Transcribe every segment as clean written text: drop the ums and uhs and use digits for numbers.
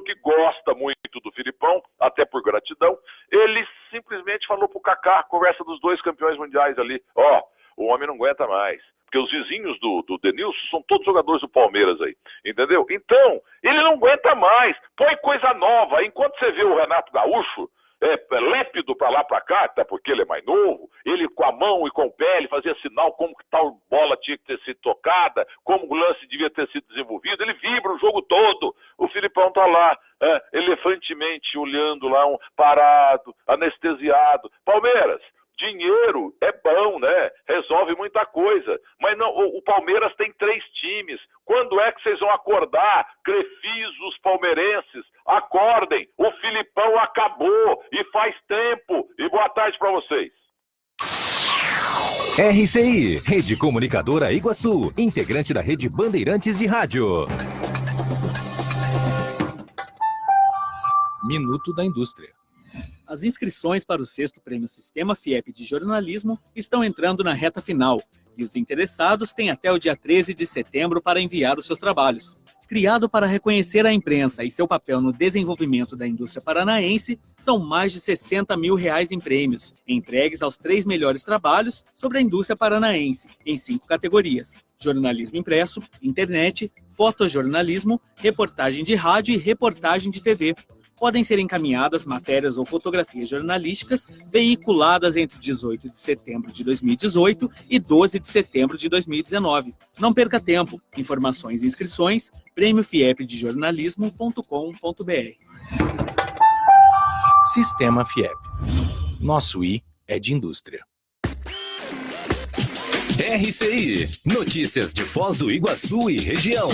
que gosta muito do Filipão, até por gratidão, ele simplesmente falou pro Kaká, conversa dos dois campeões mundiais ali, o homem não aguenta mais. Porque os vizinhos do Denilson são todos jogadores do Palmeiras aí, entendeu? Então, ele não aguenta mais, põe coisa nova. Enquanto você vê o Renato Gaúcho, lépido pra lá pra cá, até porque ele é mais novo, ele com a mão e com o pé, ele fazia sinal como que tal bola tinha que ter sido tocada, como o lance devia ter sido desenvolvido, ele vibra o jogo todo. O Filipão tá lá, elefantemente olhando lá, parado, anestesiado. Palmeiras, dinheiro é bom, né? Resolve muita coisa. Mas não, o Palmeiras tem 3 times. Quando é que vocês vão acordar? Crefisos palmeirenses, acordem. O Filipão acabou e faz tempo. E boa tarde para vocês. RCI, Rede Comunicadora Iguaçu, integrante da Rede Bandeirantes de Rádio. Minuto da Indústria. As inscrições para o 6º Prêmio Sistema FIEP de Jornalismo estão entrando na reta final e os interessados têm até o dia 13 de setembro para enviar os seus trabalhos. Criado para reconhecer a imprensa e seu papel no desenvolvimento da indústria paranaense, são mais de R$60 mil em prêmios, entregues aos 3 melhores trabalhos sobre a indústria paranaense, em 5 categorias: jornalismo impresso, internet, fotojornalismo, reportagem de rádio e reportagem de TV. Podem ser encaminhadas matérias ou fotografias jornalísticas veiculadas entre 18 de setembro de 2018 e 12 de setembro de 2019. Não perca tempo. Informações e inscrições, prêmiofiepdejornalismo.com.br. Sistema FIEP. Nosso I é de indústria. RCI, notícias de Foz do Iguaçu e região.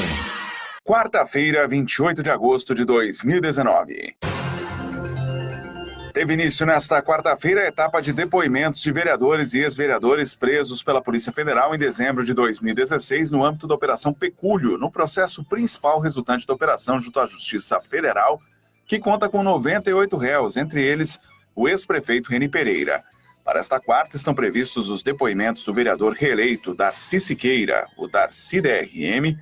Quarta-feira, 28 de agosto de 2019. Teve início nesta quarta-feira a etapa de depoimentos de vereadores e ex-vereadores presos pela Polícia Federal em dezembro de 2016 no âmbito da Operação Pecúlio, no processo principal resultante da operação junto à Justiça Federal, que conta com 98 réus, entre eles o ex-prefeito Reni Pereira. Para esta quarta estão previstos os depoimentos do vereador reeleito Darcy Siqueira, o Darcy DRM,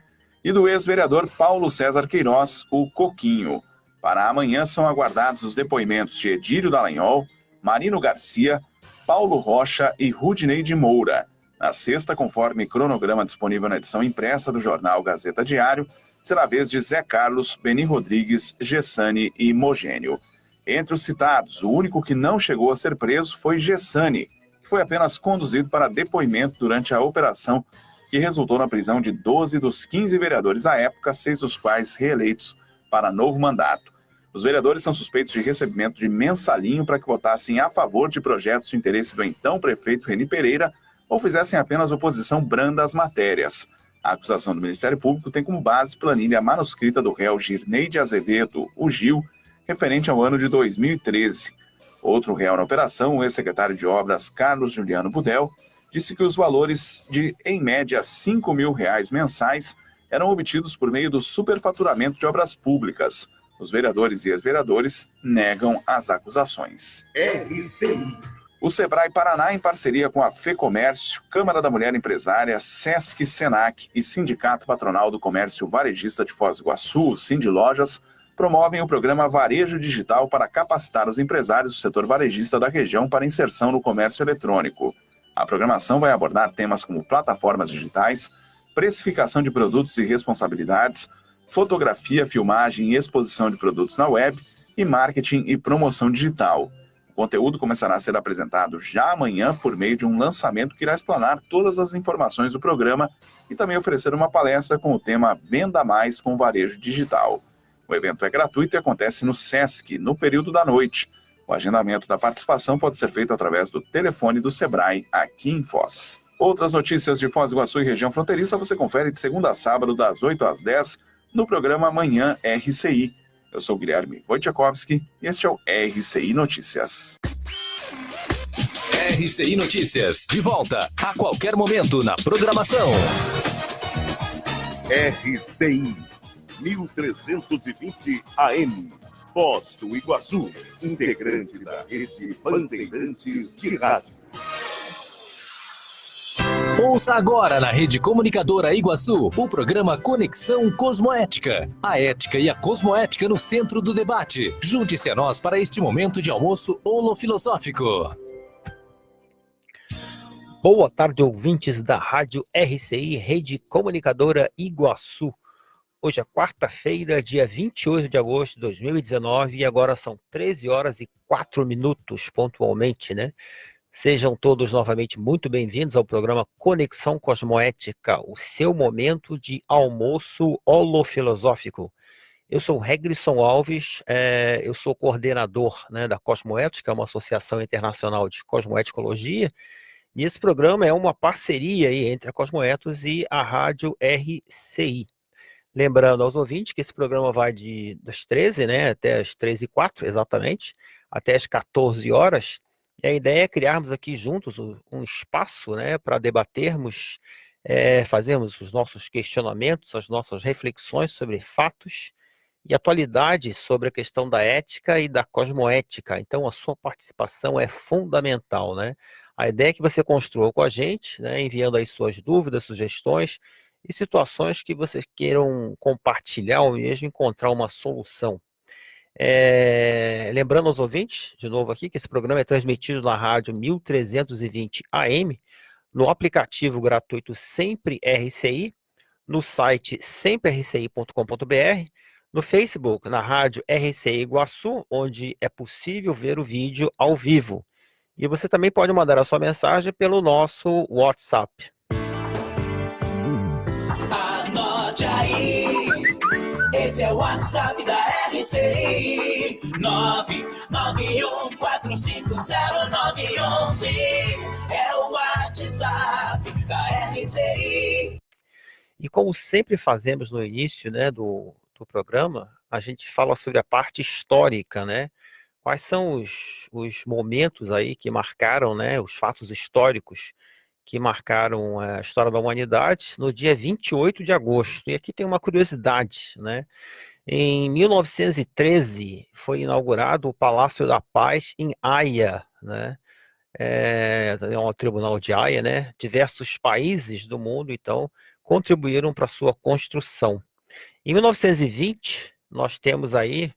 e do ex-vereador Paulo César Queiroz, o Coquinho. Para amanhã são aguardados os depoimentos de Edílio Dallagnol, Marino Garcia, Paulo Rocha e Rudinei de Moura. Na sexta, conforme cronograma disponível na edição impressa do jornal Gazeta Diário, será a vez de Zé Carlos, Beni Rodrigues, Gessani e Mogênio. Entre os citados, o único que não chegou a ser preso foi Gessani, que foi apenas conduzido para depoimento durante a operação que resultou na prisão de 12 dos 15 vereadores à época, 6 dos quais reeleitos para novo mandato. Os vereadores são suspeitos de recebimento de mensalinho para que votassem a favor de projetos de interesse do então prefeito Reni Pereira ou fizessem apenas oposição branda às matérias. A acusação do Ministério Público tem como base planilha manuscrita do réu Girnei de Azevedo, o Gil, referente ao ano de 2013. Outro réu na operação, o ex-secretário de Obras Carlos Juliano Budel, disse que os valores de, em média, R$5 mil mensais eram obtidos por meio do superfaturamento de obras públicas. Os vereadores e ex-vereadores negam as acusações. RCI. O Sebrae Paraná, em parceria com a FEComércio, Câmara da Mulher Empresária, Sesc Senac e Sindicato Patronal do Comércio Varejista de Foz do Iguaçu, Sindilojas, promovem o programa Varejo Digital para capacitar os empresários do setor varejista da região para inserção no comércio eletrônico. A programação vai abordar temas como plataformas digitais, precificação de produtos e responsabilidades, fotografia, filmagem e exposição de produtos na web e marketing e promoção digital. O conteúdo começará a ser apresentado já amanhã por meio de um lançamento que irá explanar todas as informações do programa e também oferecer uma palestra com o tema Venda Mais com Varejo Digital. O evento é gratuito e acontece no Sesc, no período da noite. O agendamento da participação pode ser feito através do telefone do Sebrae, aqui em Foz. Outras notícias de Foz do Iguaçu e região fronteiriça você confere de segunda a sábado, das 8 às 10, no programa Manhã RCI. Eu sou Guilherme Wojciechowski e este é o RCI Notícias. RCI Notícias, de volta a qualquer momento na programação. RCI 1320 AM. Foz do Iguaçu, integrante da Rede Bandeirantes de Rádio. Ouça agora na Rede Comunicadora Iguaçu o programa Conexão Cosmoética. A ética e a cosmoética no centro do debate. Junte-se a nós para este momento de almoço holofilosófico. Boa tarde, ouvintes da Rádio RCI, Rede Comunicadora Iguaçu. Hoje é quarta-feira, dia 28 de agosto de 2019, e agora são 13 horas e 4 minutos pontualmente, né? Sejam todos novamente muito bem-vindos ao programa Conexão Cosmoética, o seu momento de almoço holofilosófico. Eu sou Regrisson Alves, eu sou coordenador, né, da Cosmoética, uma associação internacional de cosmoeticologia, e esse programa é uma parceria aí entre a Cosmoetos e a Rádio RCI. Lembrando aos ouvintes que esse programa vai das 13, né, até as 13h04, exatamente, até as 14 horas. E a ideia é criarmos aqui juntos um espaço, né, para debatermos, fazermos os nossos questionamentos, as nossas reflexões sobre fatos e atualidades sobre a questão da ética e da cosmoética. Então, a sua participação é fundamental, né? A ideia é que você construa com a gente, né, enviando aí suas dúvidas, sugestões e situações que vocês queiram compartilhar ou mesmo encontrar uma solução. Lembrando aos ouvintes, de novo aqui, que esse programa é transmitido na rádio 1320 AM, no aplicativo gratuito Sempre RCI, no site semprerci.com.br, no Facebook, na rádio RCI Iguaçu, onde é possível ver o vídeo ao vivo. E você também pode mandar a sua mensagem pelo nosso WhatsApp. Anote aí, esse é o WhatsApp da RCI, 991450911, é o WhatsApp da RCI. E como sempre fazemos no início, né, do programa, a gente fala sobre a parte histórica, né? Quais são os momentos aí que marcaram, né, os fatos históricos que marcaram a história da humanidade no dia 28 de agosto. E aqui tem uma curiosidade, né? Em 1913 foi inaugurado o Palácio da Paz em Haia, né? É um tribunal de Haia, né? Diversos países do mundo, então, contribuíram para sua construção. Em 1920, nós temos aí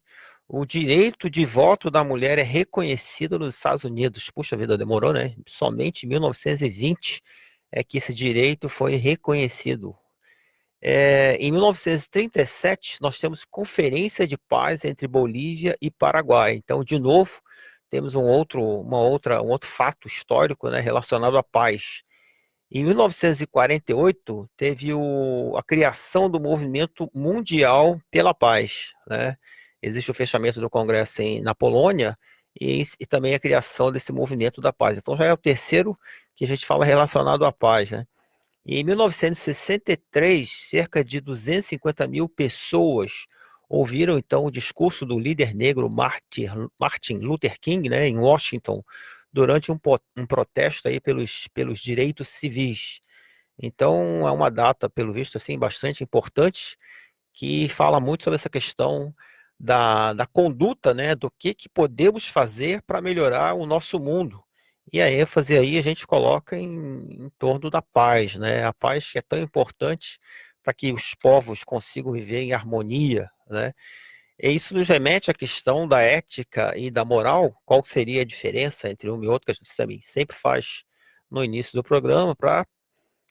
o direito de voto da mulher é reconhecido nos Estados Unidos. Puxa vida, demorou, né? Somente em 1920 é que esse direito foi reconhecido. Em 1937, nós temos Conferência de Paz entre Bolívia e Paraguai. Então, de novo, temos um outro fato histórico, né, relacionado à paz. Em 1948, teve a criação do Movimento Mundial pela Paz, né? Existe o fechamento do Congresso na Polônia e também a criação desse Movimento da Paz. Então já é o terceiro que a gente fala relacionado à paz, né? E em 1963, cerca de 250 mil pessoas ouviram então o discurso do líder negro Martin Luther King, né, em Washington, durante um protesto aí pelos direitos civis. Então é uma data, pelo visto, assim, bastante importante, que fala muito sobre essa questão da conduta, né, do que podemos fazer para melhorar o nosso mundo. E a ênfase aí a gente coloca em torno da paz, né? A paz que é tão importante para que os povos consigam viver em harmonia, né? E isso nos remete à questão da ética e da moral, qual seria a diferença entre um e outro, que a gente também sempre faz no início do programa, para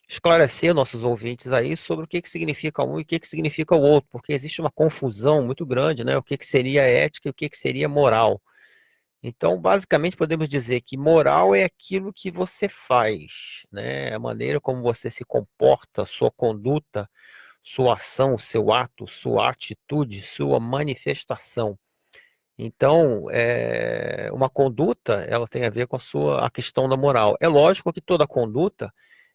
esclarecer nossos ouvintes aí sobre o que significa um e o que significa o outro, porque existe uma confusão muito grande, né? O que seria ética e o que seria moral. Então, basicamente, podemos dizer que moral é aquilo que você faz, né? A maneira como você se comporta, sua conduta, sua ação, seu ato, sua atitude, sua manifestação. Então, uma conduta, ela tem a ver com a questão da moral. É lógico que toda conduta,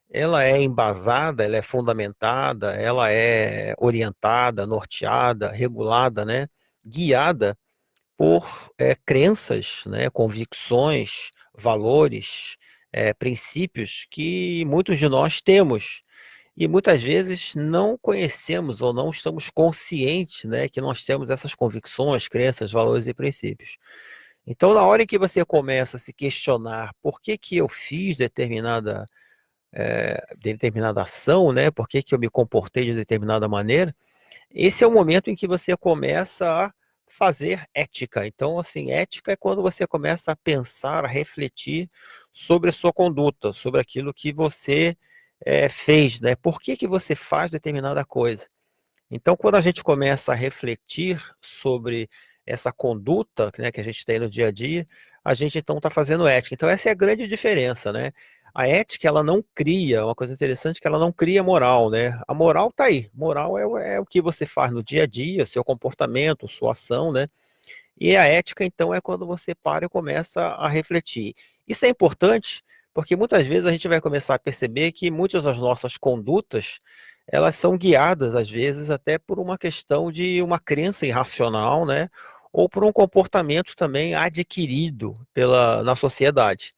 ela é embasada, ela é fundamentada, ela é orientada, norteada, regulada, né? Guiada por crenças, né? Convicções, valores, princípios que muitos de nós temos. E muitas vezes não conhecemos ou não estamos conscientes, né, que nós temos essas convicções, crenças, valores e princípios. Então, na hora em que você começa a se questionar por que eu fiz determinada determinada ação, né? Por que que eu me comportei de determinada maneira? Esse é o momento em que você começa a fazer ética. Então, assim, ética é quando você começa a pensar, a refletir sobre a sua conduta, sobre aquilo que você fez, né? Por que que você faz determinada coisa? Então, quando a gente começa a refletir sobre essa conduta, né, que a gente tem no dia a dia, a gente então está fazendo ética. Então, essa é a grande diferença, né? A ética, ela não cria, uma coisa interessante é que ela não cria moral, né? A moral está aí. Moral é o que você faz no dia a dia, seu comportamento, sua ação, né? E a ética, então, é quando você para e começa a refletir. Isso é importante porque muitas vezes a gente vai começar a perceber que muitas das nossas condutas, elas são guiadas, às vezes, até por uma questão de uma crença irracional, né? Ou por um comportamento também adquirido na sociedade.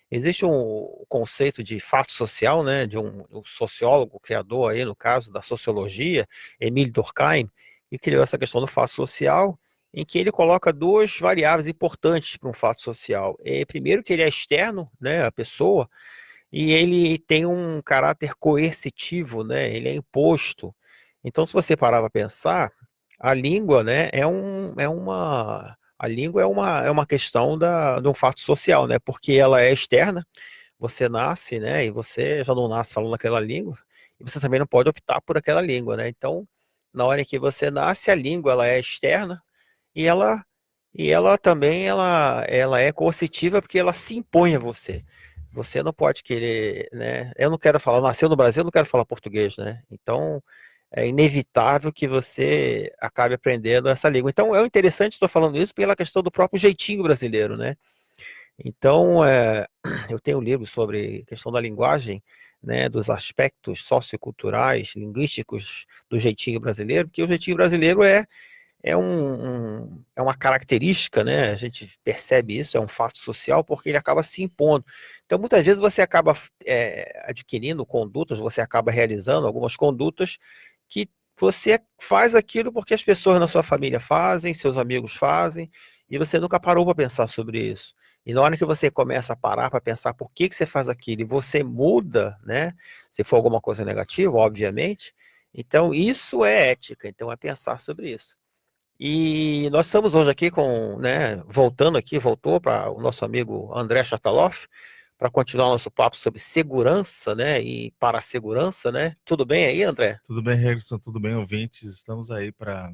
Existe um conceito de fato social, né, de um sociólogo, criador aí, no caso da sociologia, Emile Durkheim, que criou essa questão do fato social, em que ele coloca duas variáveis importantes para um fato social. Primeiro, que ele é externo, né, a pessoa, e ele tem um caráter coercitivo, né, ele é imposto. Então, se você parar para pensar, a língua, né, a língua é uma questão de um fato social, né? Porque ela é externa, você nasce, né? E você já não nasce falando aquela língua, e você também não pode optar por aquela língua, né? Então, na hora que você nasce, a língua ela é externa e ela também ela é coercitiva porque ela se impõe a você. Você não pode querer, né? Eu não quero falar, nasceu no Brasil, eu não quero falar português, né? Então, é inevitável que você acabe aprendendo essa língua. Então, é interessante, estou falando isso pela questão do próprio jeitinho brasileiro, né? Então, eu tenho um livro sobre a questão da linguagem, né, dos aspectos socioculturais, linguísticos do jeitinho brasileiro, porque o jeitinho brasileiro é uma característica, né? A gente percebe isso, é um fato social, porque ele acaba se impondo. Então, muitas vezes você acaba adquirindo condutas, você acaba realizando algumas condutas que você faz aquilo porque as pessoas na sua família fazem, seus amigos fazem, e você nunca parou para pensar sobre isso. E na hora que você começa a parar para pensar por que você faz aquilo e você muda, né? Se for alguma coisa negativa, obviamente, então isso é ética, então é pensar sobre isso. E nós estamos hoje aqui né, voltou para o nosso amigo André Chataloff, para continuar nosso papo sobre segurança, né, e para a segurança, né? Tudo bem aí, André? Tudo bem, Regson, tudo bem, ouvintes? Estamos aí para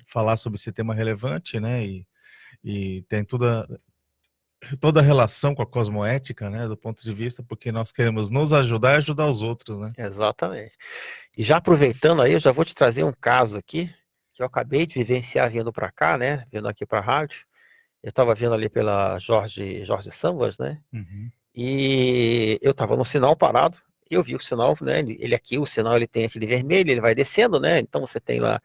falar sobre esse tema relevante, né, e tem toda a relação com a cosmoética, né, do ponto de vista, porque nós queremos nos ajudar e ajudar os outros, né? Exatamente. E já aproveitando aí, eu já vou te trazer um caso aqui, que eu acabei de vivenciar vindo para cá, né, vindo aqui para a rádio. Eu estava vindo ali pela Jorge Sambas, né, e eu estava no sinal parado, e eu vi o sinal, né, ele aqui, o sinal ele tem aquele vermelho, ele vai descendo, né, então você tem lá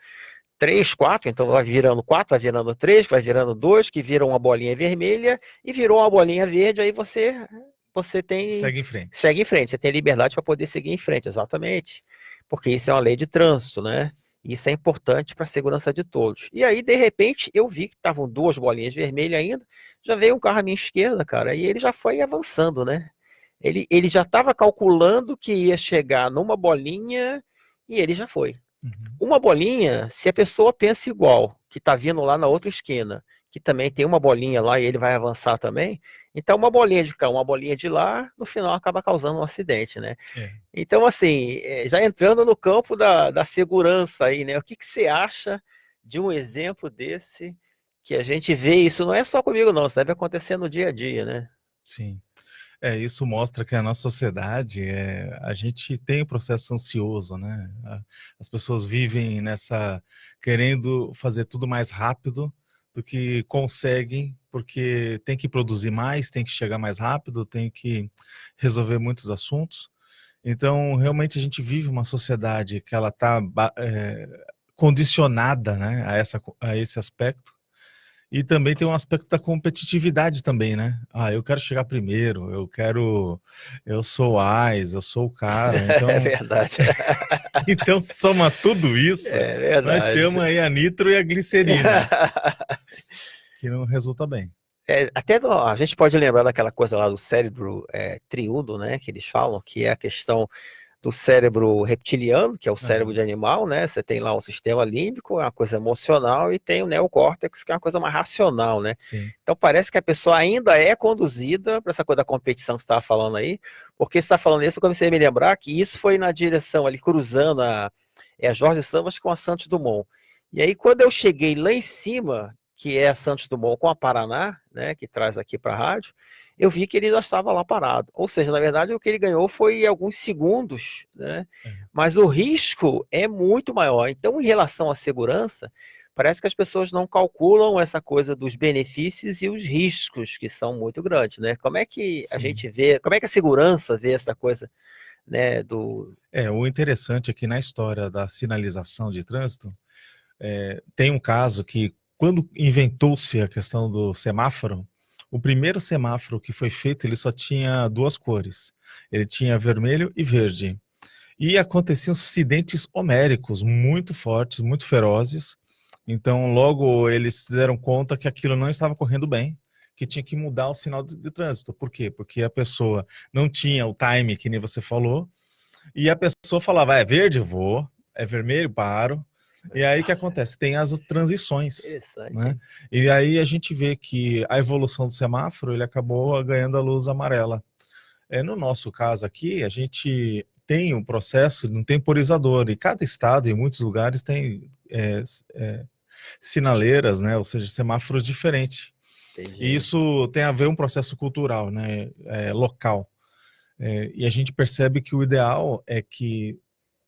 3, 4, então vai virando 4, vai virando 3, vai virando 2, que vira uma bolinha vermelha, e virou uma bolinha verde, aí você tem... Segue em frente. Segue em frente, você tem liberdade para poder seguir em frente, exatamente. Porque isso é uma lei de trânsito, né? Isso é importante para a segurança de todos. E aí, de repente, eu vi que estavam 2 bolinhas vermelhas ainda, já veio um carro à minha esquerda, cara, e ele já foi avançando, né? Ele já estava calculando que ia chegar numa bolinha, e ele já foi. Uma bolinha, se a pessoa pensa igual, que está vindo lá na outra esquina, que também tem uma bolinha lá e ele vai avançar também, então uma bolinha de cá, uma bolinha de lá, no final acaba causando um acidente, né? Então, assim, já entrando no campo da segurança aí, né? O que você acha de um exemplo desse, que a gente vê isso, não é só comigo não, isso deve acontecer no dia a dia, né? Sim. Isso mostra que a nossa sociedade, a gente tem um processo ansioso, né? As pessoas vivem querendo fazer tudo mais rápido do que conseguem, porque tem que produzir mais, tem que chegar mais rápido, tem que resolver muitos assuntos. Então, realmente a gente vive uma sociedade que ela está condicionada, né, a esse aspecto. E também tem um aspecto da competitividade também, né? Eu quero chegar primeiro, eu sou o AIS, eu sou o cara. Então, é verdade. Então, soma tudo isso, nós temos aí a nitro e a glicerina, que não resulta bem. A gente pode lembrar daquela coisa lá do cérebro triudo, né? Que eles falam, que é a questão do cérebro reptiliano, que é o cérebro de animal, né? Você tem lá o sistema límbico, é uma coisa emocional, e tem o neocórtex, que é uma coisa mais racional, né? Sim. Então parece que a pessoa ainda é conduzida para essa coisa da competição que você estava falando aí, porque você está falando isso, eu comecei a me lembrar que isso foi na direção ali, cruzando a Jorge Sambas com a Santos Dumont. E aí, quando eu cheguei lá em cima, que é a Santos Dumont com a Paraná, né, que traz aqui para a rádio, eu vi que ele já estava lá parado. Ou seja, na verdade, o que ele ganhou foi alguns segundos, né? Mas o risco é muito maior. Então, em relação à segurança, parece que as pessoas não calculam essa coisa dos benefícios e os riscos, que são muito grandes, né? Como é que a gente vê, como é que a segurança vê essa coisa, né, o interessante é que na história da sinalização de trânsito, tem um caso que, quando inventou-se a questão do semáforo, o primeiro semáforo que foi feito, ele só tinha duas cores. Ele tinha vermelho e verde. E aconteciam acidentes homéricos muito fortes, muito ferozes. Então, logo, eles se deram conta que aquilo não estava correndo bem, que tinha que mudar o sinal de trânsito. Por quê? Porque a pessoa não tinha o time, que nem você falou, e a pessoa falava, é verde, vou, é vermelho, paro. E aí o que acontece? Tem as transições, né? E aí a gente vê que a evolução do semáforo, ele acabou ganhando a luz amarela. No nosso caso aqui, a gente tem um processo de um temporizador, e cada estado, em muitos lugares, tem sinaleiras, né? Ou seja, semáforos diferentes. E isso tem a ver com um processo cultural, né? Local. E a gente percebe que o ideal é que,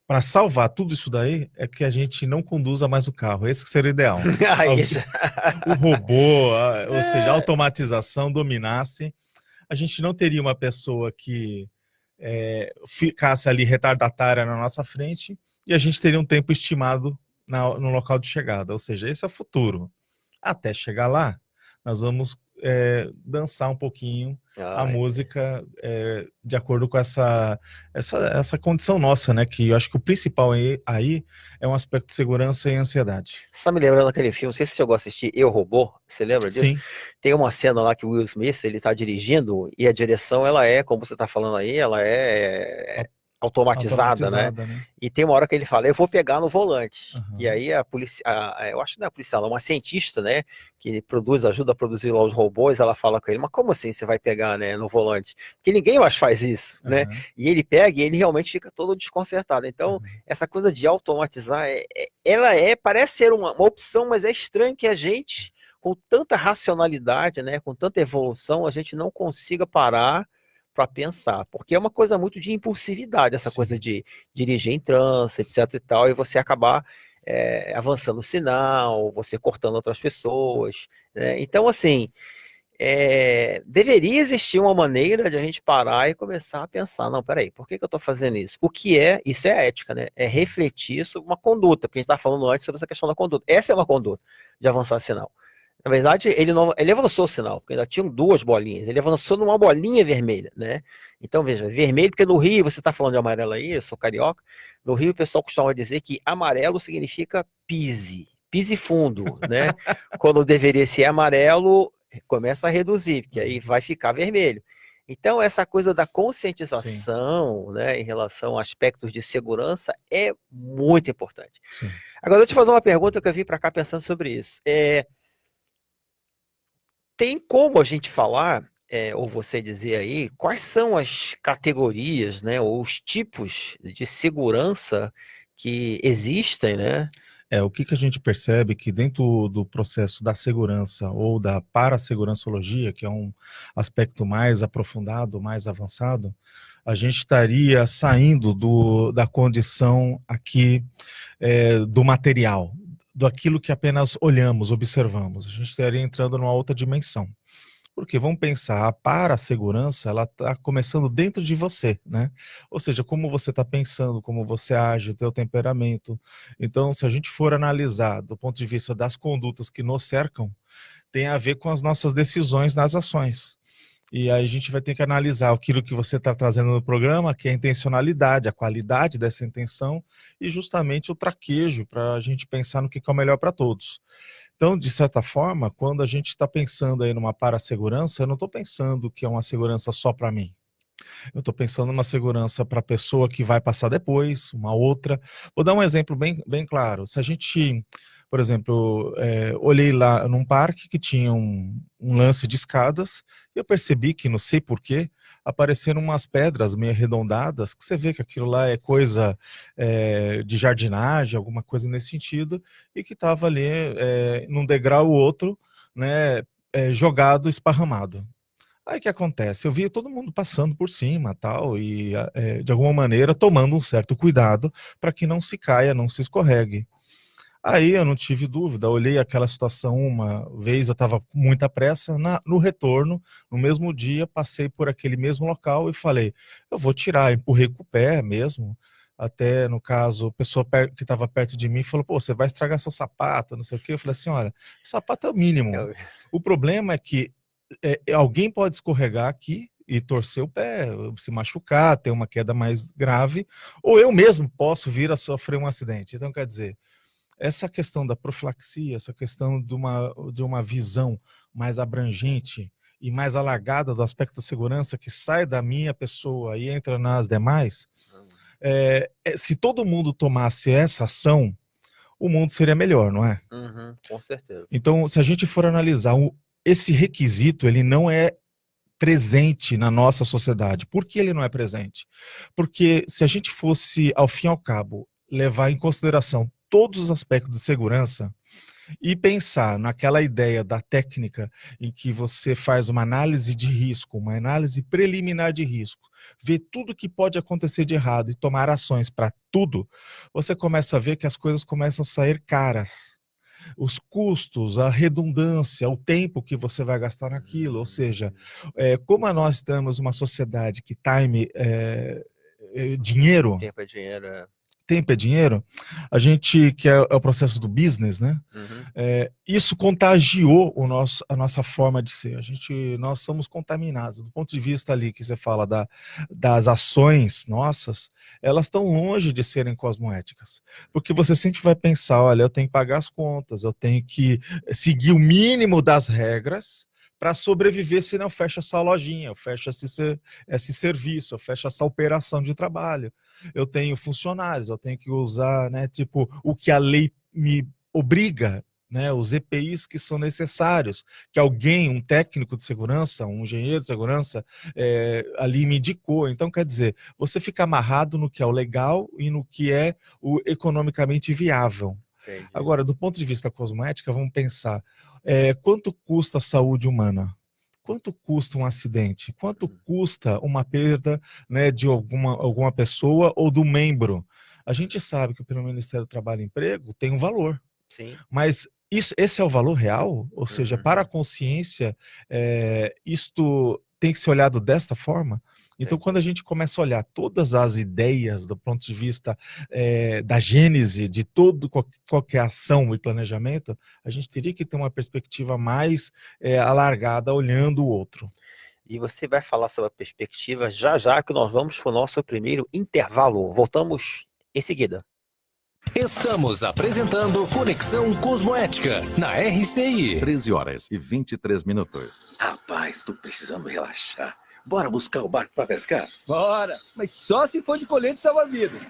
para salvar tudo isso daí, é que a gente não conduza mais o carro. Esse que seria o ideal. O robô, ou seja, a automatização dominasse. A gente não teria uma pessoa que ficasse ali retardatária na nossa frente, e a gente teria um tempo estimado no local de chegada. Ou seja, esse é o futuro. Até chegar lá, nós vamos dançar um pouquinho a música de acordo com essa condição nossa, né? Que eu acho que o principal aí é um aspecto de segurança e ansiedade. Você tá me lembrando daquele filme, não sei se você chegou a assistir, Eu, Robô, você lembra disso? Sim. Tem uma cena lá que o Will Smith, ele tá dirigindo, e a direção, ela como você tá falando aí, ela é automatizada, né? E tem uma hora que ele fala, eu vou pegar no volante. E aí a polícia, eu acho que não é a policial, é uma cientista, né, que ajuda a produzir lá os robôs, ela fala com ele, mas como assim você vai pegar, né, no volante? Porque ninguém mais faz isso, né? E ele pega e ele realmente fica todo desconcertado. Então, essa coisa de automatizar, ela parece ser uma opção, mas é estranho que a gente, com tanta racionalidade, né, com tanta evolução, a gente não consiga parar para pensar, porque é uma coisa muito de impulsividade, essa coisa de dirigir em trânsito, etc e tal, e você acabar avançando o sinal, você cortando outras pessoas, né? Então, assim, deveria existir uma maneira de a gente parar e começar a pensar, não, peraí, por que eu estou fazendo isso? Isso é ética, né? É refletir sobre uma conduta, porque a gente estava falando antes sobre essa questão da conduta. Essa é uma conduta de avançar sinal. Na verdade, ele avançou o sinal, porque ainda tinham duas bolinhas. Ele avançou numa bolinha vermelha, né? Então, veja, vermelho, porque no Rio, você está falando de amarelo aí, eu sou carioca, no Rio o pessoal costuma dizer que amarelo significa pise fundo, né? Quando deveria ser amarelo, começa a reduzir, porque aí vai ficar vermelho. Então, essa coisa da conscientização, né, em relação a aspectos de segurança é muito importante. Sim. Agora, eu te fazer uma pergunta que eu vim para cá pensando sobre isso. Tem como a gente falar, ou você dizer aí, quais são as categorias, né, ou os tipos de segurança que existem, né? O que a gente percebe que dentro do processo da segurança ou da parasegurançologia, que é um aspecto mais aprofundado, mais avançado, a gente estaria saindo da condição aqui do material, daquilo que apenas olhamos, observamos. A gente estaria entrando numa outra dimensão. Porque vamos pensar, a parasegurança, ela está começando dentro de você, né? Ou seja, como você está pensando, como você age, o teu temperamento. Então, se a gente for analisar do ponto de vista das condutas que nos cercam, tem a ver com as nossas decisões nas ações. E aí a gente vai ter que analisar aquilo que você está trazendo no programa, que é a intencionalidade, a qualidade dessa intenção e justamente o traquejo para a gente pensar no que é o melhor para todos. Então, de certa forma, quando a gente está pensando aí numa parasegurança, eu não estou pensando que é uma segurança só para mim. Eu estou pensando numa segurança para a pessoa que vai passar depois, uma outra. Vou dar um exemplo bem claro. Se a gente, por exemplo, olhei lá num parque que tinha um lance de escadas, e eu percebi que, não sei porquê, apareceram umas pedras meio arredondadas, que você vê que aquilo lá é coisa de jardinagem, alguma coisa nesse sentido, e que estava ali num degrau ou outro, né, jogado, esparramado. Aí o que acontece? Eu via todo mundo passando por cima, tal, e de alguma maneira tomando um certo cuidado para que não se caia, não se escorregue. Aí eu não tive dúvida, olhei aquela situação uma vez, eu estava com muita pressa, no retorno, no mesmo dia, passei por aquele mesmo local e falei, eu vou tirar, empurrei com o pé mesmo, até no caso, a pessoa que estava perto de mim falou, pô, você vai estragar seu sapato, não sei o quê, eu falei assim, olha, sapato é o mínimo, o problema é que alguém pode escorregar aqui e torcer o pé, se machucar, ter uma queda mais grave, ou eu mesmo posso vir a sofrer um acidente. Então, quer dizer, essa questão da profilaxia, essa questão de uma visão mais abrangente e mais alargada do aspecto da segurança, que sai da minha pessoa e entra nas demais, se todo mundo tomasse essa ação, o mundo seria melhor, não é? Uhum, com certeza. Então, se a gente for analisar esse requisito, ele não é presente na nossa sociedade. Por que ele não é presente? Porque se a gente fosse, ao fim e ao cabo, levar em consideração todos os aspectos de segurança e pensar naquela ideia da técnica em que você faz uma análise de risco, uma análise preliminar de risco, ver tudo que pode acontecer de errado e tomar ações para tudo, você começa a ver que as coisas começam a sair caras. Os custos, a redundância, o tempo que você vai gastar naquilo, ou seja, como nós temos uma sociedade que dinheiro... Tempo é dinheiro, Tempo é dinheiro, a gente, que é o processo do business, né? Uhum. Isso contagiou a nossa forma de ser. Nós somos contaminados. Do ponto de vista ali que você fala das ações nossas, elas estão longe de serem cosmoéticas. Porque você sempre vai pensar, olha, eu tenho que pagar as contas, eu tenho que seguir o mínimo das regras para sobreviver, senão fecha essa lojinha, fecha esse serviço, fecha essa operação de trabalho. Eu tenho funcionários, eu tenho que usar, né, tipo, o que a lei me obriga, né, os EPIs que são necessários, que alguém, um técnico de segurança, um engenheiro de segurança, ali me indicou. Então, quer dizer, você fica amarrado no que é o legal e no que é o economicamente viável. Entendi. Agora, do ponto de vista cosmoética, vamos pensar, quanto custa a saúde humana? Quanto custa um acidente? Quanto custa uma perda, né, de alguma pessoa ou do membro? A gente sabe que pelo Ministério do Trabalho e Emprego tem um valor. Sim. Mas esse é o valor real? Ou seja, para a consciência, isto tem que ser olhado desta forma? Então, quando a gente começa a olhar todas as ideias do ponto de vista da gênese de qualquer ação e planejamento, a gente teria que ter uma perspectiva mais alargada, olhando o outro. E você vai falar sobre a perspectiva já que nós vamos para o nosso primeiro intervalo. Voltamos em seguida. Estamos apresentando Conexão Cosmoética na RCI. 13h23. Rapaz, tô precisando relaxar. Bora buscar o barco para pescar? Bora, mas só se for de colete salva-vidas.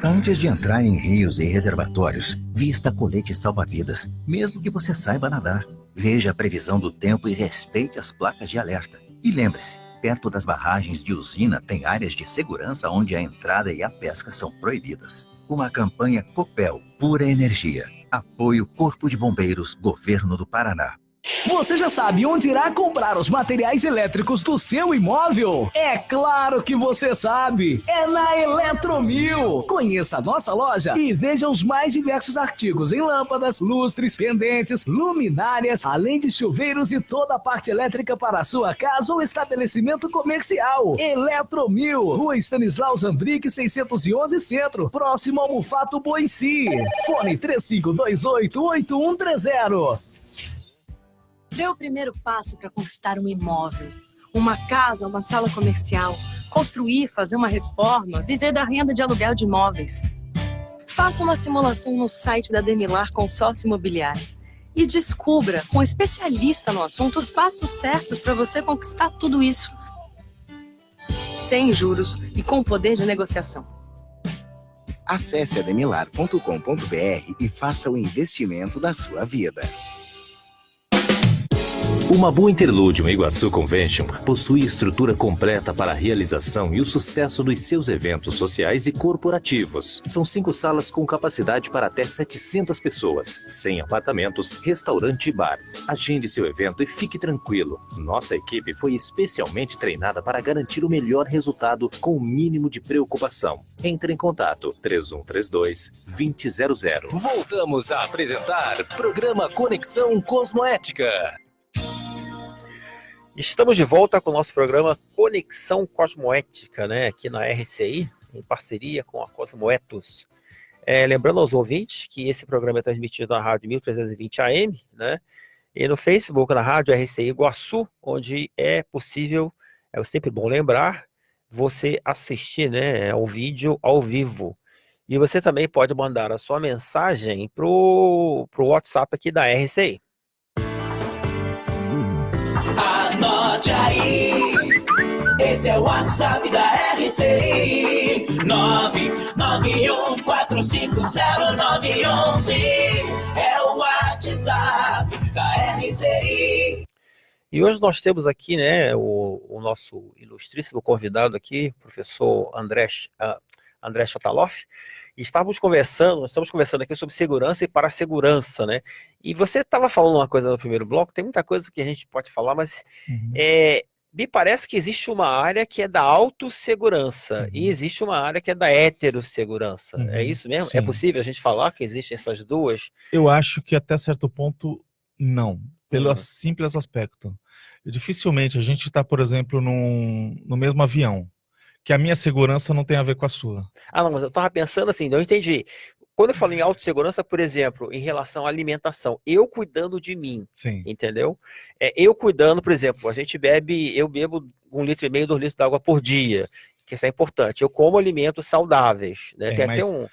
Antes de entrar em rios e reservatórios, vista colete salva-vidas, mesmo que você saiba nadar. Veja a previsão do tempo e respeite as placas de alerta. E lembre-se, perto das barragens de usina tem áreas de segurança onde a entrada e a pesca são proibidas. Uma campanha Copel, pura energia. Apoio Corpo de Bombeiros, Governo do Paraná. Você já sabe onde irá comprar os materiais elétricos do seu imóvel? É claro que você sabe! É na Eletromil! Conheça a nossa loja e veja os mais diversos artigos em lâmpadas, lustres, pendentes, luminárias, além de chuveiros e toda a parte elétrica para a sua casa ou estabelecimento comercial. Eletromil, Rua Stanislau Zambrick, 611 Centro, próximo ao Mufato Boici. Fone 3528-8130. Dê o primeiro passo para conquistar um imóvel, uma casa, uma sala comercial, construir, fazer uma reforma, viver da renda de aluguel de imóveis. Faça uma simulação no site da Demilar Consórcio Imobiliário e descubra, com um especialista no assunto, os passos certos para você conquistar tudo isso. Sem juros e com poder de negociação. Acesse ademilar.com.br e faça o investimento da sua vida. Uma boa Interludium Iguaçu Convention possui estrutura completa para a realização e o sucesso dos seus eventos sociais e corporativos. São 5 salas com capacidade para até 700 pessoas, 100 apartamentos, restaurante e bar. Agende seu evento e fique tranquilo. Nossa equipe foi especialmente treinada para garantir o melhor resultado com o mínimo de preocupação. Entre em contato 3132-2000. Voltamos a apresentar Programa Conexão Cosmoética. Estamos de volta com o nosso programa Conexão Cosmoética, né? Aqui na RCI, em parceria com a Cosmoetos. Lembrando aos ouvintes que esse programa é transmitido na rádio 1320 AM, né? E no Facebook, na rádio RCI Iguaçu, onde é possível, é sempre bom lembrar, você assistir, né, ao vídeo ao vivo. E você também pode mandar a sua mensagem pro WhatsApp aqui da RCI. Anote aí, esse é o WhatsApp da RCI, 991450911, é o WhatsApp da RCI. E hoje nós temos aqui, né, o nosso ilustríssimo convidado aqui, professor André Chataloff. Estamos conversando aqui sobre segurança e parasegurança, né? E você estava falando uma coisa no primeiro bloco, tem muita coisa que a gente pode falar, mas me parece que existe uma área que é da autossegurança e existe uma área que é da heterossegurança. É isso mesmo? Sim. É possível a gente falar que existem essas duas? Eu acho que até certo ponto, não. Pelo simples aspecto. Dificilmente a gente está, por exemplo, no mesmo avião, que a minha segurança não tem a ver com a sua. Ah, não, mas eu estava pensando assim, eu entendi. Quando eu falo em autossegurança, por exemplo, em relação à alimentação, eu cuidando de mim, Sim. Entendeu? Eu cuidando, por exemplo, eu bebo 1,5 litro, 2 litros de água por dia, que isso é importante. Eu como alimentos saudáveis, né? Tem até um...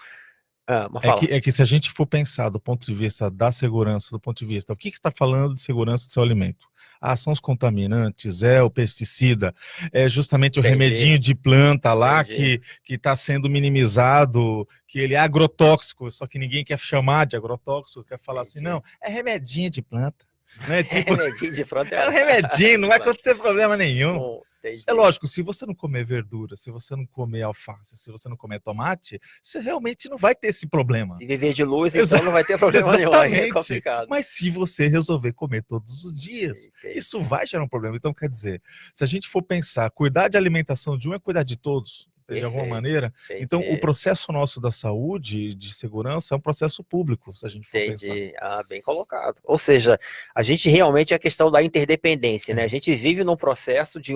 É que se a gente for pensar do ponto de vista da segurança, do ponto de vista, o que está falando de segurança do seu alimento? São os contaminantes, é o pesticida, é justamente o remedinho de planta lá que está sendo minimizado, que ele é agrotóxico, só que ninguém quer chamar de agrotóxico, quer falar assim, não, é remedinho de planta. Né? Tipo, remedinho de planta é um remedinho, não vai acontecer problema nenhum. Bom, é lógico, se você não comer verdura, se você não comer alface, se você não comer tomate, você realmente não vai ter esse problema. Se viver de luz, então não vai ter problema nenhum, é complicado. Mas se você resolver comer todos os dias, isso vai gerar um problema. Então, quer dizer, se a gente for pensar, cuidar de alimentação de um é cuidar de todos, de alguma maneira. Então, o processo nosso da saúde, de segurança, é um processo público, se a gente for pensar. Bem colocado. Ou seja, a gente realmente é a questão da interdependência, né? A gente vive num processo de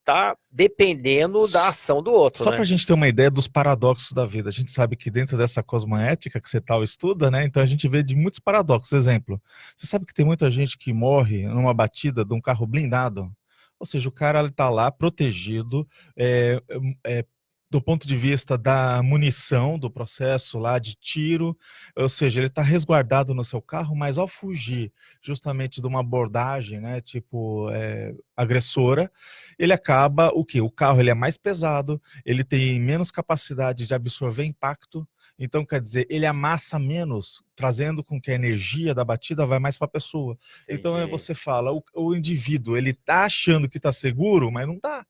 tá dependendo da ação do outro. Só né? para a gente ter uma ideia dos paradoxos da vida. A gente sabe que dentro dessa cosmoética que você tal estuda, né? Então a gente vê de muitos paradoxos. Exemplo, você sabe que tem muita gente que morre numa batida de um carro blindado? Ou seja, o cara está lá protegido do ponto de vista da munição, do processo lá de tiro, ou seja, ele está resguardado no seu carro, mas ao fugir justamente de uma abordagem, né, tipo agressora, ele acaba, o quê? O carro ele é mais pesado, ele tem menos capacidade de absorver impacto, então quer dizer, ele amassa menos, trazendo com que a energia da batida vai mais para a pessoa. Então você fala, o indivíduo, ele está achando que está seguro, mas não está.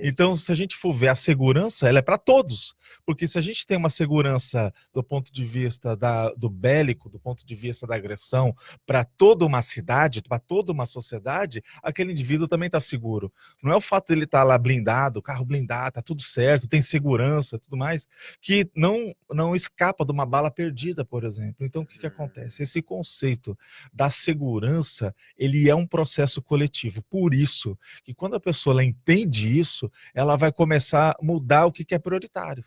Então, se a gente for ver a segurança, ela é para todos, porque se a gente tem uma segurança do ponto de vista do bélico, do ponto de vista da agressão, para toda uma cidade, para toda uma sociedade, aquele indivíduo também está seguro. Não é o fato dele estar lá blindado, carro blindado, está tudo certo, tem segurança, tudo mais, que não escapa de uma bala perdida, por exemplo. Então, o que acontece? Esse conceito da segurança, ele é um processo coletivo. Por isso, que quando a pessoa ela entende isso, ela vai começar a mudar o que é prioritário.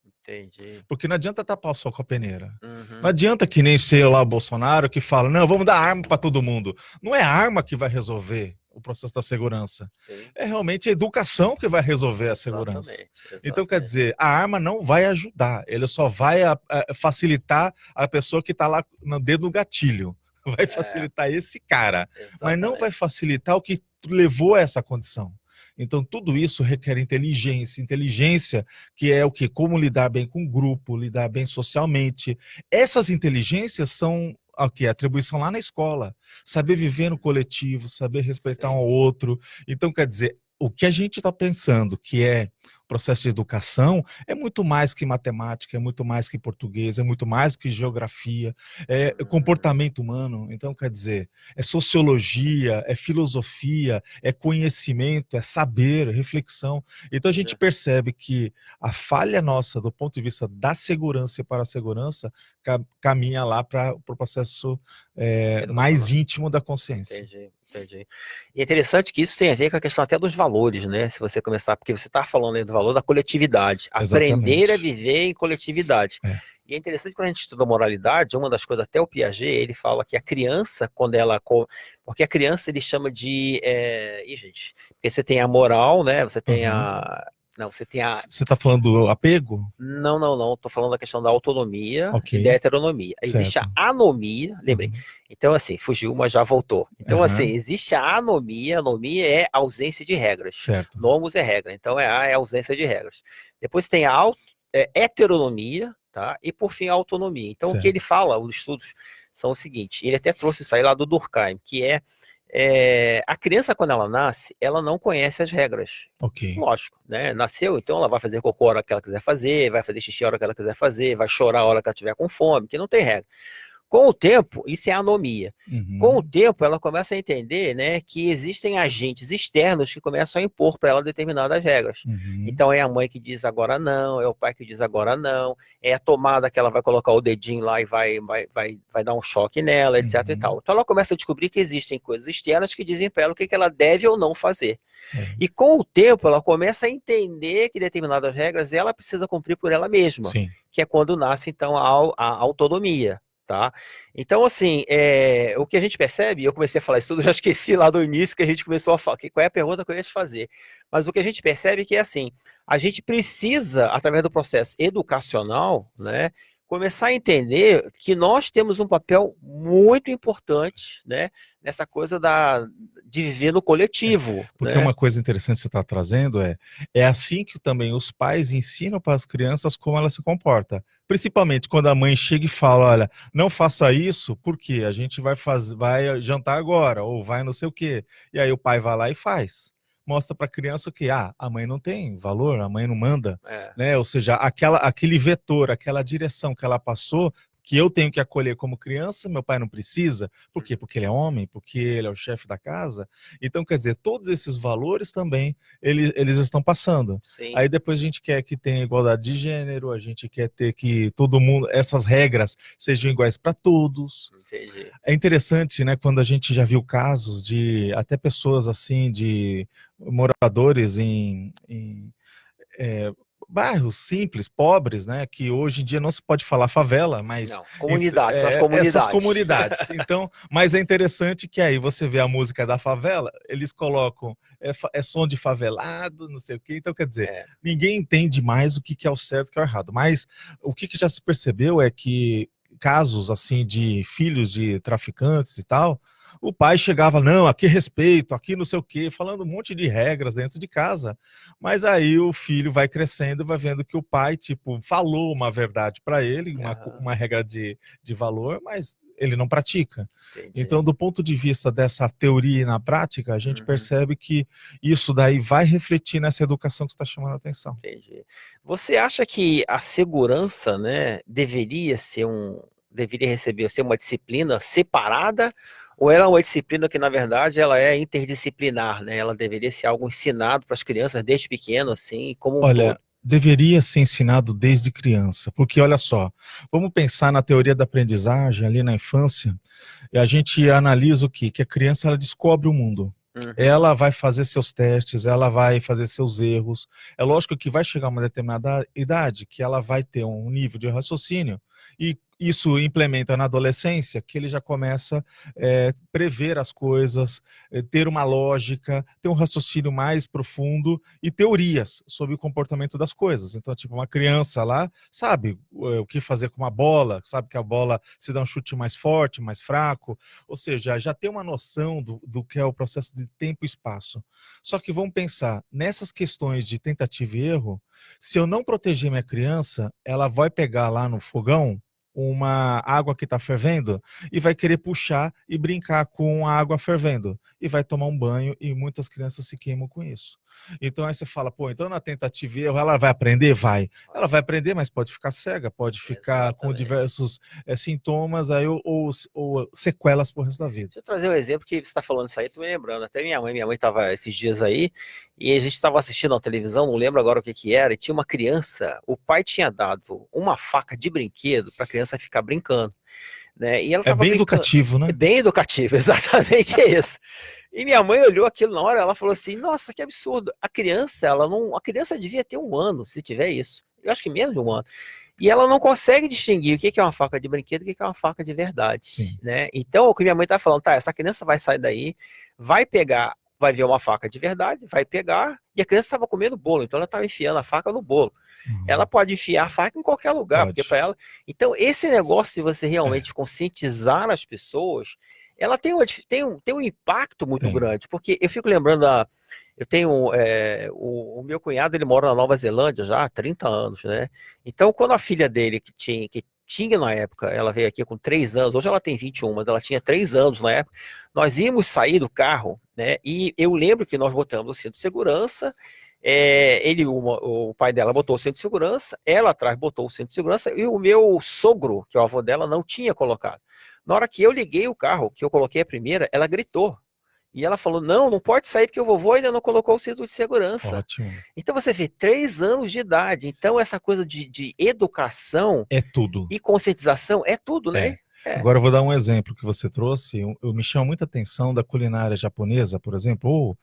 Entendi. Porque não adianta tapar o sol com a peneira. Não adianta que nem ser lá o Bolsonaro que fala, não, vamos dar arma para todo mundo. Não é a arma que vai resolver o processo da segurança. Sim. É realmente a educação que vai resolver a segurança. Então, quer dizer, a arma não vai ajudar, ele só vai facilitar a pessoa que está lá no dedo do gatilho. Vai facilitar esse cara, mas não vai facilitar o que levou a essa condição. Então, tudo isso requer inteligência. Inteligência, que é o quê? Como lidar bem com o grupo, lidar bem socialmente. Essas inteligências são o quê? Atribuição lá na escola. Saber viver no coletivo, saber respeitar um ao outro. Então, quer dizer, o que a gente está pensando que é o processo de educação é muito mais que matemática, é muito mais que português, é muito mais que geografia, é comportamento humano. Então, quer dizer, é sociologia, é filosofia, é conhecimento, é saber, reflexão. Então, a gente percebe que a falha nossa, do ponto de vista da segurança e para a segurança, caminha lá para o processo mais íntimo da consciência. Entendi. E é interessante que isso tem a ver com a questão até dos valores, né? Se você começar, porque você está falando aí do valor da coletividade, aprender a viver em coletividade. E é interessante quando a gente estuda moralidade, uma das coisas, até o Piaget, ele fala que a criança, quando ela... Porque a criança ele chama de... gente, porque você tem a moral, né? Você tem você está falando do apego? Não. Estou falando da questão da autonomia e da heteronomia. Existe a anomia, lembrei. Então, assim, fugiu, mas já voltou. Então, assim, existe a anomia. Anomia é ausência de regras. Nomos é regra. Então, é a ausência de regras. Depois tem a heteronomia, tá? E, por fim, a autonomia. Então, o que ele fala, os estudos, são o seguinte. Ele até trouxe isso aí lá do Durkheim, que a criança, quando ela nasce, ela não conhece as regras. Lógico, né? Nasceu, então ela vai fazer cocô a hora que ela quiser fazer, vai fazer xixi a hora que ela quiser fazer, vai chorar a hora que ela estiver com fome, que não tem regra. Com o tempo, isso é anomia. Com o tempo, ela começa a entender, né, que existem agentes externos que começam a impor para ela determinadas regras. Então, é a mãe que diz agora não, é o pai que diz agora não, é a tomada que ela vai colocar o dedinho lá e vai dar um choque nela, etc. e tal. Então, ela começa a descobrir que existem coisas externas que dizem para ela o que ela deve ou não fazer. E com o tempo, ela começa a entender que determinadas regras ela precisa cumprir por ela mesma, que é quando nasce, então, a autonomia. Tá? Então, assim, o que a gente percebe, eu comecei a falar isso tudo, já esqueci lá do início que a gente começou a falar, qual é a pergunta que eu ia te fazer, mas o que a gente percebe é que, assim, a gente precisa, através do processo educacional, né, começar a entender que nós temos um papel muito importante, né, nessa coisa de viver no coletivo. Porque uma coisa interessante que você está trazendo é assim que também os pais ensinam para as crianças como ela se comporta. Principalmente quando a mãe chega e fala, olha, não faça isso, porque a gente vai vai jantar agora, ou vai não sei o quê. E aí o pai vai lá e faz. Mostra para a criança que a mãe não tem valor, a mãe não manda, né? Ou seja, aquele vetor, aquela direção que ela passou, que eu tenho que acolher como criança, meu pai não precisa. Por quê? Porque ele é homem, porque ele é o chefe da casa. Então, quer dizer, todos esses valores também, eles estão passando. Aí depois a gente quer que tenha igualdade de gênero, a gente quer ter que todo mundo, essas regras sejam iguais para todos. É interessante, né, quando a gente já viu casos de até pessoas assim, de moradores em bairros simples, pobres, né, que hoje em dia não se pode falar favela, mas... Não, comunidades, as comunidades. Essas comunidades. Então, mas é interessante que aí você vê a música da favela, eles colocam, som de favelado, não sei o quê, então quer dizer, ninguém entende mais o que é o certo e o que é o errado, mas o que já se percebeu é que casos assim de filhos de traficantes e tal, o pai chegava, não, aqui respeito, aqui não sei o quê, falando um monte de regras dentro de casa. Mas aí o filho vai crescendo e vai vendo que o pai, tipo, falou uma verdade para ele, uma regra de valor, mas ele não pratica. Então, do ponto de vista dessa teoria e na prática, a gente percebe que isso daí vai refletir nessa educação que você está chamando a atenção. Entendi. Você acha que a segurança, né, deveria ser uma disciplina separada, ou ela é uma disciplina que, na verdade, ela é interdisciplinar, né? Ela deveria ser algo ensinado para as crianças desde pequeno, assim, como um todo? Deveria ser ensinado desde criança, porque olha só, vamos pensar na teoria da aprendizagem ali na infância, e a gente analisa o quê? Que a criança ela descobre o mundo. Ela vai fazer seus testes, ela vai fazer seus erros. É lógico que vai chegar uma determinada idade que ela vai ter um nível de raciocínio e isso implementa na adolescência, que ele já começa a prever as coisas, ter uma lógica, ter um raciocínio mais profundo e teorias sobre o comportamento das coisas. Então, tipo, uma criança lá sabe o que fazer com uma bola, sabe que a bola se dá um chute mais forte, mais fraco, ou seja, já tem uma noção do que é o processo de tempo e espaço. Só que vamos pensar, nessas questões de tentativa e erro, se eu não proteger minha criança, ela vai pegar lá no fogão uma água que está fervendo e vai querer puxar e brincar com a água fervendo e vai tomar um banho e muitas crianças se queimam com isso. Então aí você fala, pô, então na tentativa e erro ela vai aprender? Vai. Ela vai aprender, mas pode ficar cega, pode ficar com diversos sintomas aí, ou sequelas pro resto da vida. Deixa eu trazer um exemplo que você está falando isso aí, tô me lembrando. Até minha mãe estava esses dias aí e a gente estava assistindo na televisão, não lembro agora o que era, e tinha uma criança, o pai tinha dado uma faca de brinquedo para a criança ficar brincando. Né? E ela é bem educativo, né? É bem educativo, exatamente isso. E minha mãe olhou aquilo na hora, ela falou assim, nossa, que absurdo. A criança devia ter 1 ano, se tiver isso. Eu acho que menos de 1 ano. E ela não consegue distinguir o que é uma faca de brinquedo e o que é uma faca de verdade. Né? Então, o que minha mãe tá falando, tá, essa criança vai sair daí, vai pegar, vai ver uma faca de verdade, vai pegar, e a criança estava comendo bolo, então ela estava enfiando a faca no bolo. Ela pode enfiar a faca em qualquer lugar, porque para ela... Então, esse negócio de você realmente conscientizar as pessoas, ela tem um impacto muito grande, porque eu fico lembrando eu tenho o meu cunhado, ele mora na Nova Zelândia já há 30 anos, né? Então, quando a filha dele, que tinha na época, ela veio aqui com 3 anos, hoje ela tem 21, mas ela tinha 3 anos na época, nós íamos sair do carro, né? E eu lembro que nós botamos o cinto de segurança, o pai dela botou o cinto de segurança, ela atrás botou o cinto de segurança, e o meu sogro, que é o avô dela, não tinha colocado. Na hora que eu liguei o carro, que eu coloquei a primeira, ela gritou. E ela falou, não pode sair porque o vovô ainda não colocou o cinto de segurança. Ótimo. Então você vê, 3 anos de idade. Então essa coisa de educação é tudo. E conscientização é tudo, né? Agora eu vou dar um exemplo que você trouxe. Eu me chama muita atenção da culinária japonesa, por exemplo, ou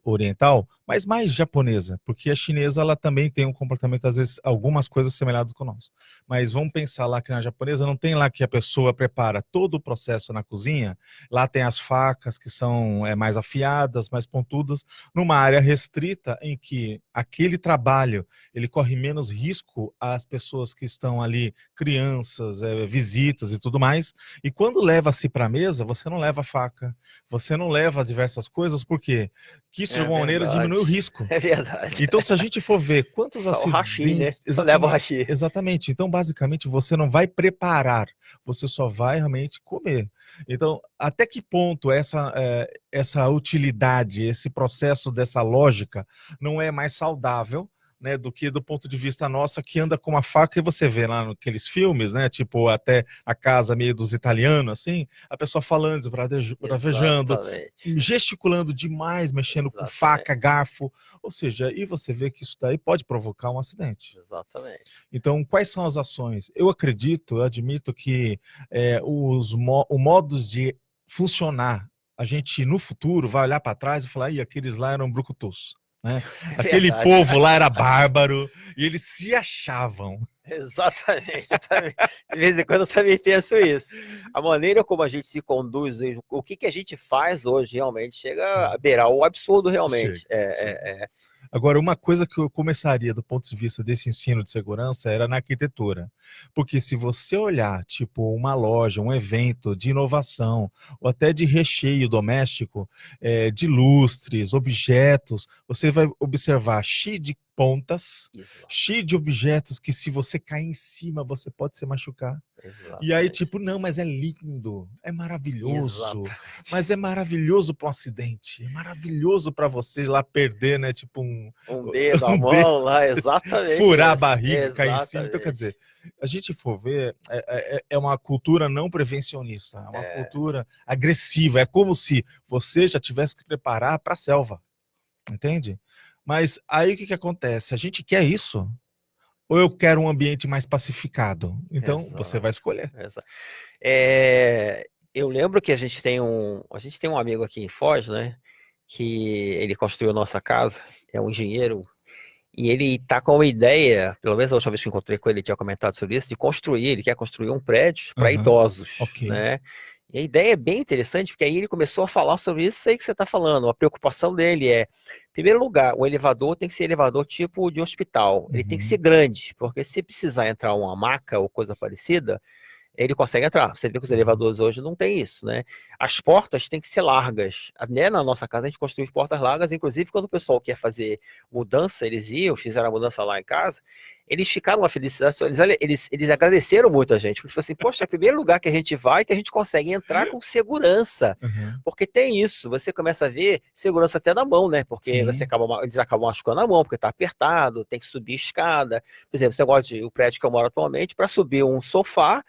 oriental, mas mais japonesa, porque a chinesa ela também tem um comportamento, às vezes, algumas coisas semelhantes com o nosso. Mas vamos pensar lá que na japonesa não tem lá que a pessoa prepara todo o processo na cozinha, lá tem as facas que são mais afiadas, mais pontudas, numa área restrita em que aquele trabalho ele corre menos risco às pessoas que estão ali, crianças, visitas e tudo mais, e quando leva-se para a mesa, você não leva faca, você não leva diversas coisas, por quê? Que isso de alguma maneira diminui o risco. É verdade. Então, se a gente for ver quantos acidentes... O hashi, né? Só leva o hashi. Exatamente. Então, basicamente, você não vai preparar, você só vai realmente comer. Então, até que ponto essa utilidade, esse processo dessa lógica não é mais saudável, né, do que do ponto de vista nossa, que anda com uma faca, e você vê lá naqueles filmes, né, tipo até A Casa meio dos italianos, assim, a pessoa falando, bravejando, gesticulando demais, mexendo com faca, garfo, ou seja, e você vê que isso daí pode provocar um acidente. Exatamente. Então, quais são as ações? Eu admito que os modos de funcionar, a gente no futuro vai olhar para trás e falar, aqueles lá eram brucutus. Né? Aquele povo lá era bárbaro e eles se achavam. Exatamente. De vez em quando eu também penso isso. A maneira como a gente se conduz, o que a gente faz hoje realmente chega a beirar o absurdo realmente. Agora, uma coisa que eu começaria do ponto de vista desse ensino de segurança era na arquitetura. Porque se você olhar, tipo, uma loja, um evento de inovação, ou até de recheio doméstico, de lustres, objetos, você vai observar cheio de pontas, cheio de objetos que se você cair em cima, você pode se machucar. Exatamente. E aí, tipo, não, mas é lindo, é maravilhoso. Exatamente. Mas é maravilhoso para um acidente, é maravilhoso para você lá perder, né, tipo um dedo, a mão lá, exatamente. Furar a barriga, cair em cima. Então, quer dizer, a gente for ver, é uma cultura não prevencionista, é uma cultura agressiva, é como se você já tivesse que preparar para a selva, entende? Mas aí o que acontece? A gente quer isso? Ou eu quero um ambiente mais pacificado? Então, você vai escolher. Eu lembro que a gente tem um amigo aqui em Foz, né? Que ele construiu a nossa casa, é um engenheiro, E ele está com uma ideia, pelo menos a última vez que eu encontrei com ele, ele tinha comentado sobre isso, ele quer construir um prédio para idosos, né? E a ideia é bem interessante, porque aí ele começou a falar sobre isso aí que você está falando. A preocupação dele é, em primeiro lugar, o elevador tem que ser elevador tipo de hospital. Ele tem que ser grande, porque se precisar entrar uma maca ou coisa parecida, ele consegue entrar. Você vê que os elevadores hoje não tem isso, né? As portas têm que ser largas. Né? Na nossa casa a gente construiu portas largas, inclusive quando o pessoal quer fazer mudança, fizeram a mudança lá em casa, eles ficaram uma felicidade, eles agradeceram muito a gente, porque assim, poxa, é o primeiro lugar que a gente vai que a gente consegue entrar com segurança, porque tem isso, você começa a ver segurança até na mão, né? Porque eles acabam machucando a mão, porque tá apertado, tem que subir escada. Por exemplo, você gosta o prédio que eu moro atualmente, para subir um sofá,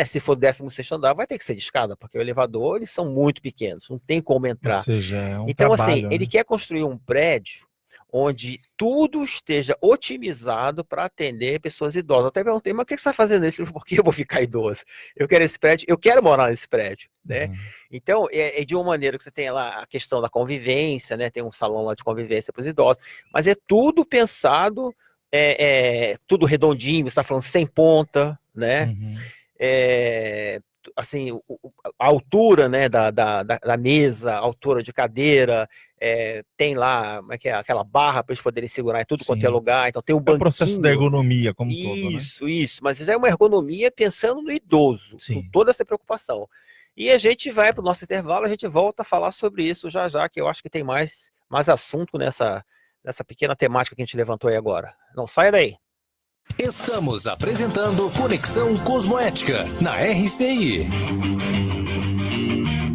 se for 16º andar, vai ter que ser de escada, porque o elevador, eles são muito pequenos, não tem como entrar. Ou seja, é um então, trabalho, assim, ele quer construir um prédio onde tudo esteja otimizado para atender pessoas idosas. Até perguntei, mas o que você está fazendo isso? Por que eu vou ficar idoso? Eu quero esse prédio, eu quero morar nesse prédio, né? Então, é de uma maneira que você tem lá a questão da convivência, né? Tem um salão lá de convivência para os idosos, mas é tudo pensado, tudo redondinho, você está falando sem ponta, né? Assim, a altura, né, da mesa, a altura de cadeira, tem lá, como é que é, aquela barra para eles poderem segurar em tudo quanto é lugar, então tem um banquinho. É o processo da ergonomia como todo, né? Isso, mas já é uma ergonomia pensando no idoso, com toda essa preocupação. E a gente vai para o nosso intervalo, a gente volta a falar sobre isso já, que eu acho que tem mais assunto nessa pequena temática que a gente levantou aí agora. Não saia daí. Estamos apresentando Conexão Cosmoética na RCI.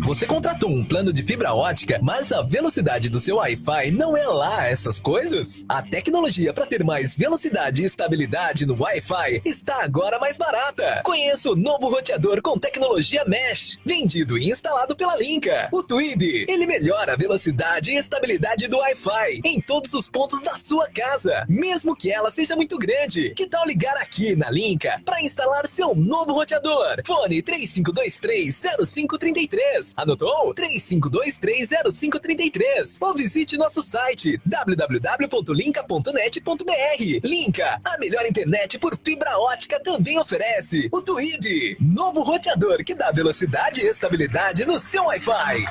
Você contratou um plano de fibra ótica, mas a velocidade do seu Wi-Fi não é lá essas coisas? A tecnologia para ter mais velocidade e estabilidade no Wi-Fi está agora mais barata. Conheça o novo roteador com tecnologia Mesh, vendido e instalado pela Linka. O Twib, ele melhora a velocidade e estabilidade do Wi-Fi em todos os pontos da sua casa, mesmo que ela seja muito grande. Que tal ligar aqui na Linka para instalar seu novo roteador? Fone 35230533. Anotou? 35230533. Ou visite nosso site www.linka.net.br. Linka, a melhor internet por fibra ótica, também oferece o Twib, novo roteador que dá velocidade e estabilidade no seu Wi-Fi.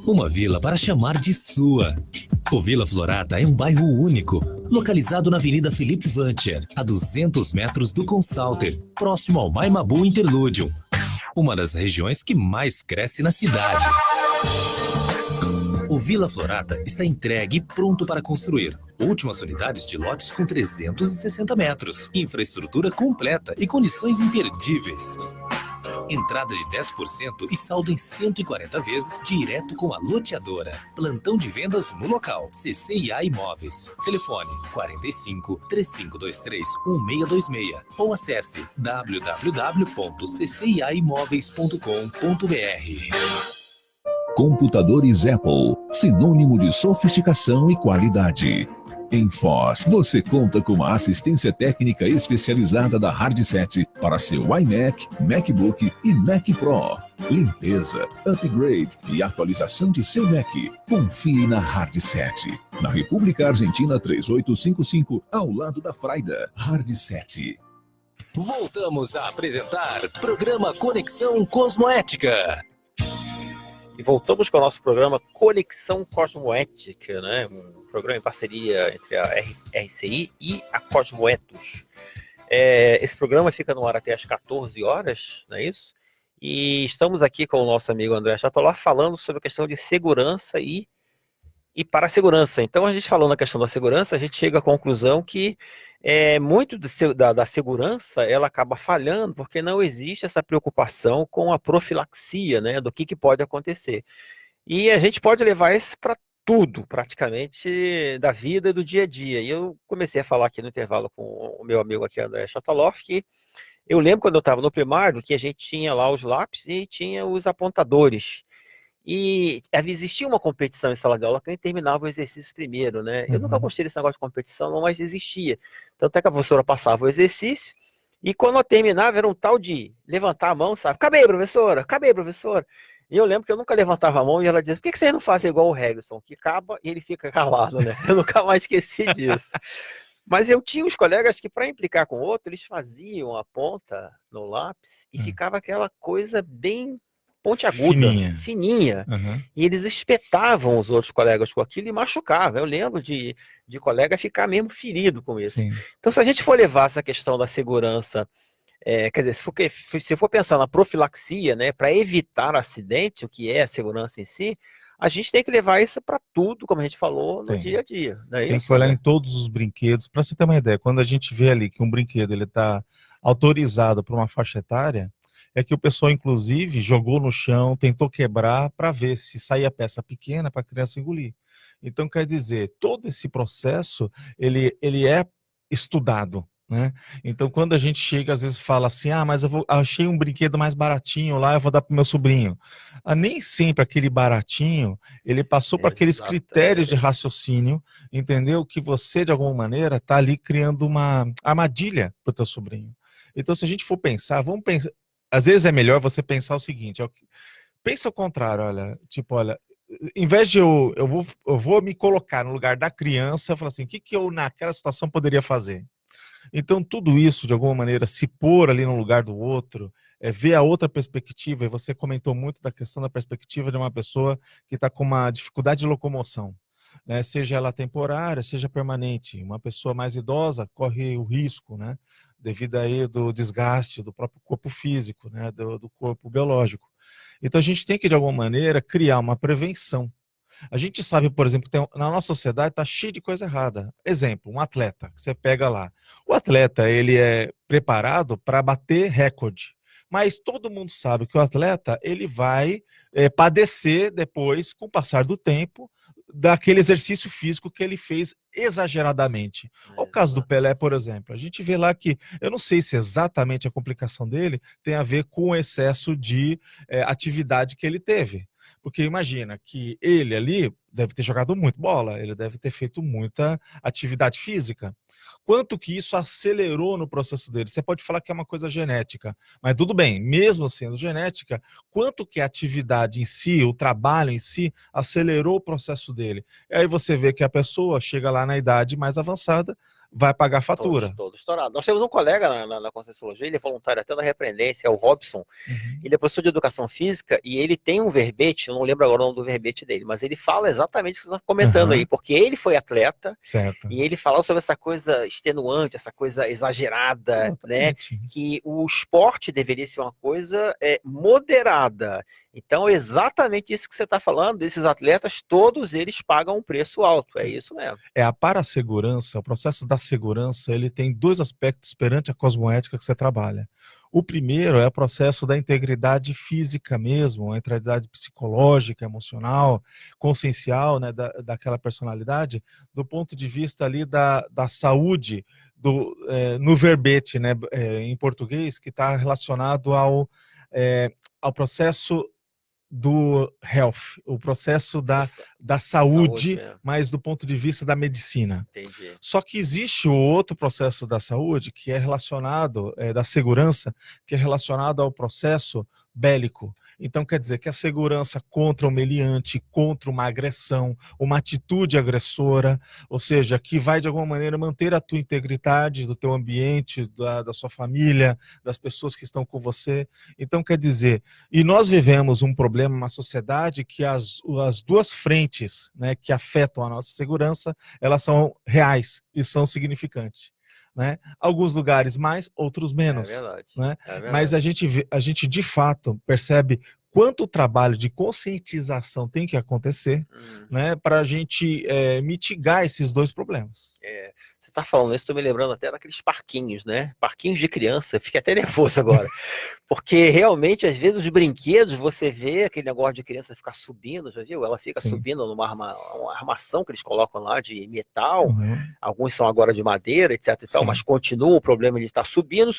Uma vila para chamar de sua. O Vila Florata é um bairro único, localizado na Avenida Felipe Vancher, a 200 metros do Consalter, próximo ao Maimabu Interludium, uma das regiões que mais cresce na cidade. O Vila Florata está entregue e pronto para construir. Últimas unidades de lotes com 360 metros, infraestrutura completa e condições imperdíveis. Entrada de 10% e saldo em 140 vezes direto com a loteadora. Plantão de vendas no local. CCIA Imóveis. Telefone 45 3523 1626 ou acesse www.cciaimoveis.com.br. Computadores Apple, sinônimo de sofisticação e qualidade. Em Foz, você conta com uma assistência técnica especializada da Hardset para seu iMac, MacBook e Mac Pro. Limpeza, upgrade e atualização de seu Mac. Confie na Hardset. Na República Argentina 3855, ao lado da Fraida. Hardset. Voltamos a apresentar programa Conexão Cosmoética. E voltamos com o nosso programa Conexão Cosmoética, né? Um programa em parceria entre a RCI e a Cosmoetos. Esse programa fica no ar até às 14 horas, não é isso? E estamos aqui com o nosso amigo André Chatolar falando sobre a questão de segurança e para a segurança. Então, a gente falando na questão da segurança, a gente chega à conclusão que muito da segurança ela acaba falhando porque não existe essa preocupação com a profilaxia, né, do que pode acontecer. E a gente pode levar isso para tudo, praticamente, da vida e do dia a dia. E eu comecei a falar aqui no intervalo com o meu amigo aqui, André Chataloff, que eu lembro quando eu estava no primário que a gente tinha lá os lápis e tinha os apontadores. E existia uma competição em sala de aula que nem terminava o exercício primeiro, né? Eu nunca gostei desse negócio de competição, não, mas existia. Tanto é que a professora passava o exercício e quando eu terminava era um tal de levantar a mão, sabe? Acabei, professora, acabei, professora. E eu lembro que eu nunca levantava a mão e ela dizia, por que vocês não fazem igual o Regson, que acaba e ele fica calado, né? Eu nunca mais esqueci disso. Mas eu tinha uns colegas que, para implicar com o outro, eles faziam a ponta no lápis e ficava aquela coisa bem pontiaguda, fininha. Uhum. E eles espetavam os outros colegas com aquilo e machucava. Eu lembro de colega ficar mesmo ferido com isso. Sim. Então, se a gente for levar essa questão da segurança, quer dizer, se for pensar na profilaxia, né, para evitar acidente, o que é a segurança em si, a gente tem que levar isso para tudo, como a gente falou, no dia a dia. Não é Tem isso, que olhar né? em todos os brinquedos. Para você ter uma ideia, quando a gente vê ali que um brinquedo ele está autorizado para uma faixa etária, é que o pessoal, inclusive, jogou no chão, tentou quebrar para ver se saía peça pequena para a criança engolir. Então, quer dizer, todo esse processo, ele é estudado, né? Então, quando a gente chega, às vezes fala assim, mas achei um brinquedo mais baratinho lá, eu vou dar para o meu sobrinho. Nem sempre aquele baratinho, ele passou por aqueles critérios de raciocínio, entendeu? Que você, de alguma maneira, está ali criando uma armadilha para o teu sobrinho. Então, se a gente for pensar, vamos pensar, às vezes é melhor você pensar o seguinte, pensa ao contrário, olha, em vez de eu vou me colocar no lugar da criança, falar assim, o que eu naquela situação poderia fazer? Então, tudo isso, de alguma maneira, se pôr ali no lugar do outro, ver a outra perspectiva, e você comentou muito da questão da perspectiva de uma pessoa que está com uma dificuldade de locomoção, né? Seja ela temporária, seja permanente. Uma pessoa mais idosa corre o risco, né? Devido aí do desgaste do próprio corpo físico, né? Do corpo biológico. Então, a gente tem que, de alguma maneira, criar uma prevenção. A gente sabe, por exemplo, que na nossa sociedade está cheio de coisa errada. Exemplo, um atleta, que você pega lá. O atleta, ele é preparado para bater recorde. Mas todo mundo sabe que o atleta, ele vai padecer depois, com o passar do tempo, daquele exercício físico que ele fez exageradamente. O caso do Pelé, por exemplo. A gente vê lá que, eu não sei se exatamente a complicação dele tem a ver com o excesso de atividade que ele teve. Porque imagina que ele ali deve ter jogado muito bola, ele deve ter feito muita atividade física. Quanto que isso acelerou no processo dele? Você pode falar que é uma coisa genética, mas tudo bem, mesmo sendo genética, quanto que a atividade em si, o trabalho em si, acelerou o processo dele? E aí você vê que a pessoa chega lá na idade mais avançada, vai pagar a fatura. Todo estourado. Nós temos um colega na Conscienciologia, ele é voluntário até na Repreendência, é o Robson. Ele é professor de Educação Física e ele tem um verbete, eu não lembro agora o nome do verbete dele, mas ele fala exatamente o que você está comentando aí, porque ele foi atleta, certo, e ele fala sobre essa coisa extenuante, essa coisa exagerada, né? Que o esporte deveria ser uma coisa moderada. Então, é exatamente isso que você está falando, desses atletas, todos eles pagam um preço alto, é isso mesmo. A parasegurança, o processo da segurança, ele tem dois aspectos perante a cosmoética que você trabalha. O primeiro é o processo da integridade física mesmo, a integridade psicológica, emocional, consciencial, né, daquela personalidade, do ponto de vista ali da saúde, no verbete, né, em português, que está relacionado ao processo do health, o processo da saúde, mas do ponto de vista da medicina. Entendi. Só que existe o outro processo da saúde que é relacionado, da segurança, que é relacionado ao processo bélico. Então, quer dizer que a segurança contra o meliante, contra uma agressão, uma atitude agressora, ou seja, que vai de alguma maneira manter a tua integridade do teu ambiente, da sua família, das pessoas que estão com você. Então, quer dizer, e nós vivemos um problema, uma sociedade que as duas frentes, né, que afetam a nossa segurança, elas são reais e são significantes. Né? Alguns lugares mais, outros menos. É verdade. Né? É verdade. Mas a gente de fato percebe quanto trabalho de conscientização tem que acontecer, né, para a gente mitigar esses dois problemas. Você está falando isso, estou me lembrando até daqueles parquinhos, né? Parquinhos de criança, eu fiquei até nervoso agora. Porque realmente, às vezes, os brinquedos, você vê aquele negócio de criança ficar subindo, já viu? Ela fica subindo numa uma armação que eles colocam lá de metal, alguns são agora de madeira, etc. E tal, mas continua o problema de estar subindo,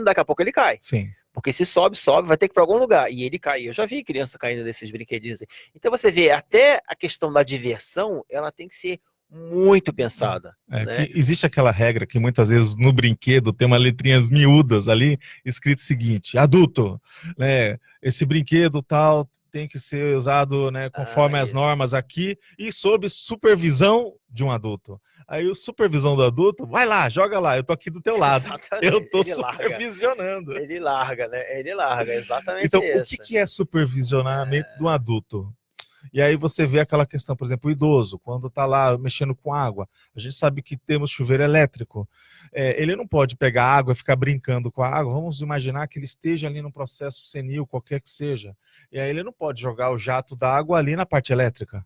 daqui a pouco ele cai. Sim. Porque se sobe, vai ter que ir para algum lugar. E ele cai. Eu já vi criança caindo desses brinquedinhos. Então você vê, até a questão da diversão, ela tem que ser muito pensada. Né? Que existe aquela regra que muitas vezes no brinquedo tem umas letrinhas miúdas ali, escrito o seguinte: adulto, né, esse brinquedo tal tem que ser usado, né, conforme as normas aqui e sob supervisão de um adulto. Aí o supervisão do adulto, vai lá, joga lá, eu tô aqui do teu lado. Exatamente, Eu tô ele larga. supervisionando. Ele larga, né? Ele larga, exatamente Então, isso. o que é supervisionamento do adulto? E aí você vê aquela questão, por exemplo, o idoso, quando está lá mexendo com água, a gente sabe que temos chuveiro elétrico, ele não pode pegar água e ficar brincando com a água, vamos imaginar que ele esteja ali num processo senil, qualquer que seja, e aí ele não pode jogar o jato da água ali na parte elétrica.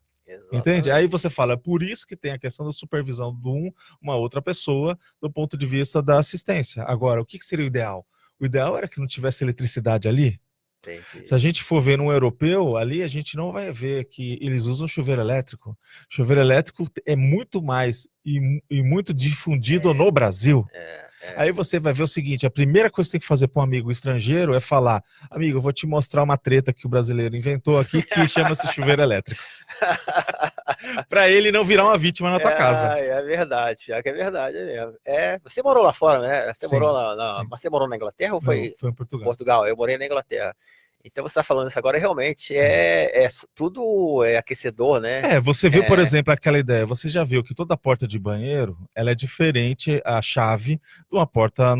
Entende? Aí você fala, por isso que tem a questão da supervisão de uma outra pessoa do ponto de vista da assistência. Agora, o que seria o ideal? O ideal era que não tivesse eletricidade ali. Entendi. Se a gente for ver num europeu, ali a gente não vai ver que eles usam chuveiro elétrico. Chuveiro elétrico é muito mais e muito difundido no Brasil. Aí você vai ver o seguinte, a primeira coisa que tem que fazer para um amigo estrangeiro é falar, amigo, eu vou te mostrar uma treta que o brasileiro inventou aqui que chama-se chuveiro elétrico. Para ele não virar uma vítima na tua casa. É verdade, pior que é verdade mesmo. Você morou lá fora, né? Você Sim, morou mas você morou na Inglaterra ou foi? Não, foi em Portugal. Portugal, eu morei na Inglaterra. Então você está falando isso agora, realmente tudo é aquecedor, né? Você viu, por exemplo, aquela ideia, você já viu que toda porta de banheiro, ela é diferente, a chave, de uma porta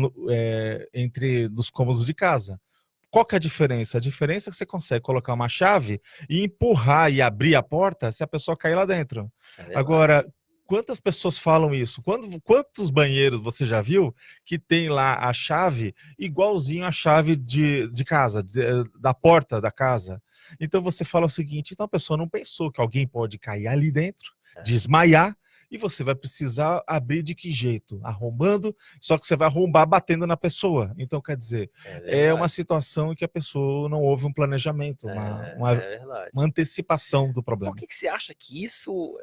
entre dos cômodos de casa. Qual que é a diferença? A diferença é que você consegue colocar uma chave e empurrar e abrir a porta se a pessoa cair lá dentro. Agora, quantas pessoas falam isso? Quantos banheiros você já viu que tem lá a chave igualzinho à chave de casa, da porta da casa? Então você fala o seguinte, então a pessoa não pensou que alguém pode cair ali dentro, desmaiar, e você vai precisar abrir de que jeito? Arrombando, só que você vai arrombar batendo na pessoa. Então, quer dizer, é uma situação em que a pessoa não houve um planejamento, uma antecipação do problema. Por que você acha que isso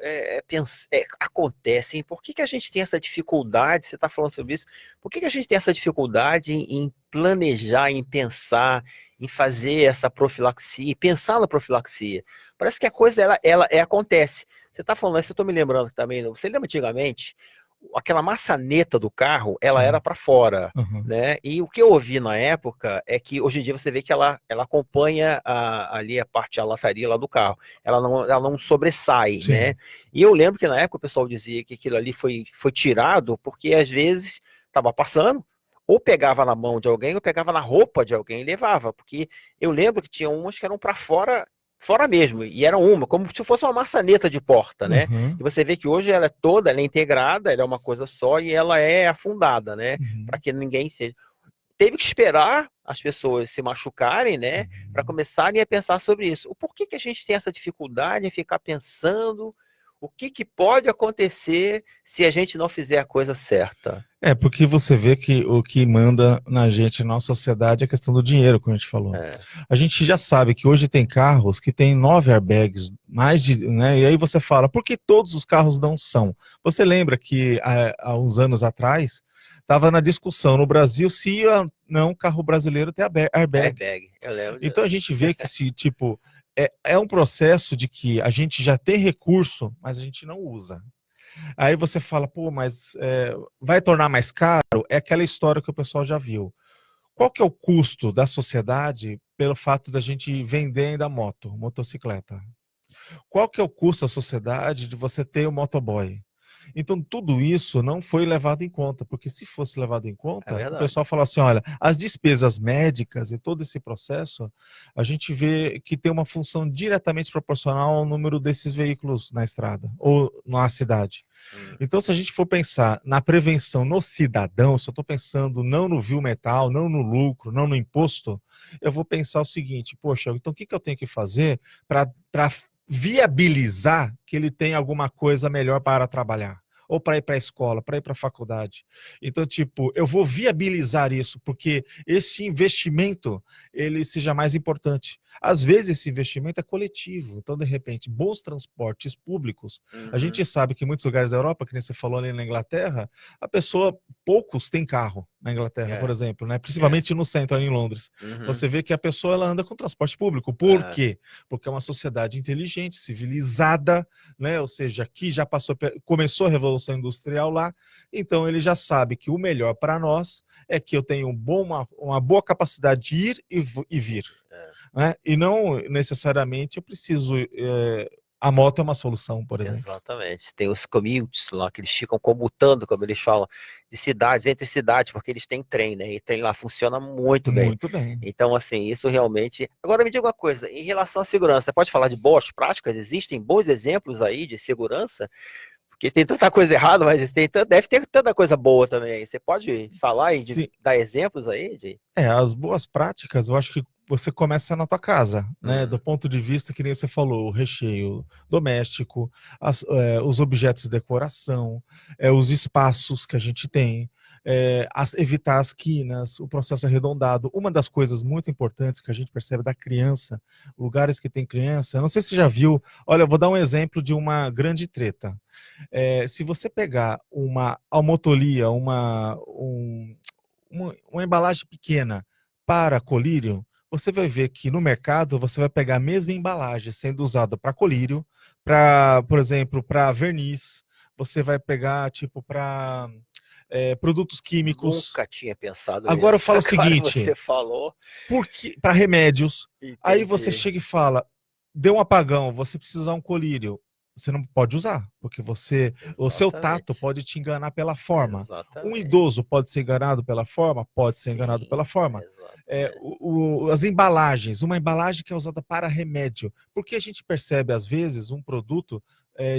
acontece? Hein? Por que a gente tem essa dificuldade, você está falando sobre isso, por que a gente tem essa dificuldade em planejar, em pensar, em fazer essa profilaxia, pensar na profilaxia? Parece que a coisa, ela acontece. Você está falando isso, eu estou me lembrando também, você lembra antigamente, aquela maçaneta do carro, ela era para fora, né? E o que eu ouvi na época é que hoje em dia você vê que ela acompanha ali a parte, a lataria lá do carro, ela não sobressai, né? E eu lembro que na época o pessoal dizia que aquilo ali foi tirado porque às vezes estava passando, ou pegava na mão de alguém, ou pegava na roupa de alguém e levava, porque eu lembro que tinha umas que eram para fora mesmo, e era como se fosse uma maçaneta de porta, né? E você vê que hoje ela é integrada, ela é uma coisa só e ela é afundada, né? Para que ninguém seja... Teve que esperar as pessoas se machucarem, né? Para começarem a pensar sobre isso. Por que a gente tem essa dificuldade em ficar pensando o que pode acontecer se a gente não fizer a coisa certa? Porque você vê que o que manda na gente, na nossa sociedade, é a questão do dinheiro, como a gente falou. A gente já sabe que hoje tem carros que tem 9 airbags, né? E aí você fala, por que todos os carros não são? Você lembra que há uns anos atrás, estava na discussão no Brasil se ia não carro brasileiro ter airbag. Eu lembro. Então a gente vê que é um processo de que a gente já tem recurso, mas a gente não usa. Aí você fala, mas vai tornar mais caro? É aquela história que o pessoal já viu. Qual que é o custo da sociedade pelo fato da gente vender ainda motocicleta? Qual que é o custo da sociedade de você ter o motoboy? Então, tudo isso não foi levado em conta, porque se fosse levado em conta, o pessoal fala assim, olha, as despesas médicas e todo esse processo, a gente vê que tem uma função diretamente proporcional ao número desses veículos na estrada ou na cidade. Então, se a gente for pensar na prevenção no cidadão, se eu estou pensando não no vil metal, não no lucro, não no imposto, eu vou pensar o seguinte, poxa, então o que eu tenho que fazer para viabilizar que ele tenha alguma coisa melhor para trabalhar, ou para ir para a escola, para ir para a faculdade. Então, eu vou viabilizar isso, porque esse investimento, ele seja mais importante. Às vezes, esse investimento é coletivo. Então, de repente, bons transportes públicos. A gente sabe que em muitos lugares da Europa, que nem você falou ali na Inglaterra, poucos têm carro na Inglaterra, por exemplo, né? Principalmente no centro, ali em Londres. Você vê que a pessoa ela anda com transporte público. Por quê? Porque é uma sociedade inteligente, civilizada, né? Ou seja, aqui já começou a Revolução Industrial lá, então ele já sabe que o melhor para nós é que eu tenho uma boa capacidade de ir e vir. né? E não necessariamente eu preciso... a moto é uma solução, por exemplo. Exatamente. Tem os commutes lá, que eles ficam comutando, como eles falam, de cidades, entre cidades, porque eles têm trem, né? E trem lá funciona muito bem. Muito bem. Então, assim, isso realmente... Agora me diga uma coisa, em relação à segurança, você pode falar de boas práticas? Existem bons exemplos aí de segurança? Porque tem tanta coisa errada, mas deve ter tanta coisa boa também. Você pode falar e dar exemplos aí? As boas práticas, eu acho que você começa na tua casa, né? Do ponto de vista, que nem você falou, o recheio doméstico, os objetos de decoração, os espaços que a gente tem, evitar as quinas, o processo arredondado. Uma das coisas muito importantes que a gente percebe da criança, lugares que tem criança, não sei se você já viu, olha, eu vou dar um exemplo de uma grande treta. Se você pegar uma almotolia, uma embalagem pequena para colírio, você vai ver que no mercado você vai pegar a mesma embalagem sendo usada para colírio, por exemplo, para verniz, você vai pegar tipo para produtos químicos. Nunca tinha pensado Agora nisso. eu falo o seguinte, Você falou. Para remédios, aí Entendi. você chega e fala, deu um apagão, você precisa usar um colírio. Você não pode usar, porque o seu tato pode te enganar pela forma. Um idoso pode ser enganado pela forma? Pode ser enganado pela forma. As embalagens, uma embalagem que é usada para remédio. Porque a gente percebe, às vezes, um produto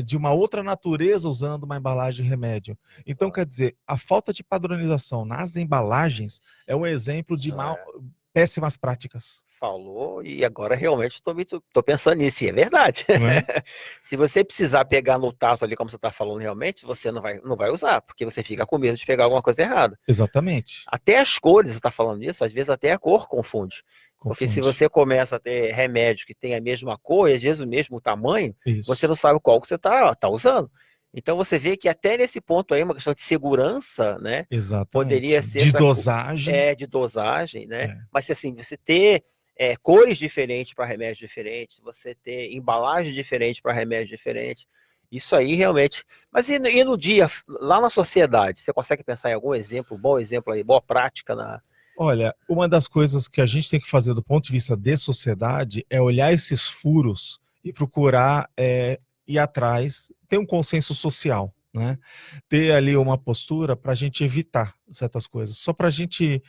de uma outra natureza usando uma embalagem de remédio. Então, quer dizer, a falta de padronização nas embalagens é um exemplo de péssimas práticas. Falou, e agora realmente estou pensando nisso, e é verdade. Se você precisar pegar no tato ali, como você está falando realmente, você não vai usar, porque você fica com medo de pegar alguma coisa errada. Exatamente. Até as cores, você está falando isso, às vezes até a cor confunde. Porque se você começa a ter remédio que tem a mesma cor, e às vezes o mesmo tamanho, você não sabe qual que você está usando. Então você vê que até nesse ponto aí, uma questão de segurança, né? Exatamente. Poderia ser de dosagem. De dosagem, né? Mas assim, você ter cores diferentes para remédios diferentes, você ter embalagem diferente para remédio diferente, isso aí realmente. Mas e no dia, lá na sociedade, você consegue pensar em algum exemplo, bom exemplo aí, boa prática na... Olha, uma das coisas que a gente tem que fazer do ponto de vista de sociedade é olhar esses furos e procurar ir atrás, ter um consenso social, né? Ter ali uma postura para a gente evitar certas coisas. Só para a gente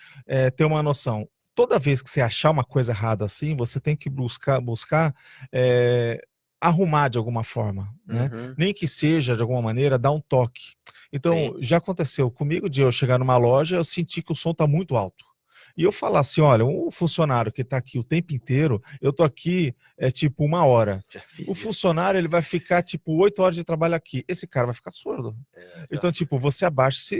ter uma noção. Toda vez que você achar uma coisa errada assim, você tem que buscar arrumar de alguma forma, né? Nem que seja, de alguma maneira, dar um toque. Então, já aconteceu comigo de eu chegar numa loja, eu senti que o som está muito alto. E eu falar assim, olha, um funcionário que está aqui o tempo inteiro, eu tô aqui tipo 1 hora. O funcionário, ele vai ficar tipo 8 horas de trabalho aqui. Esse cara vai ficar surdo. Então, tipo, você abaixa,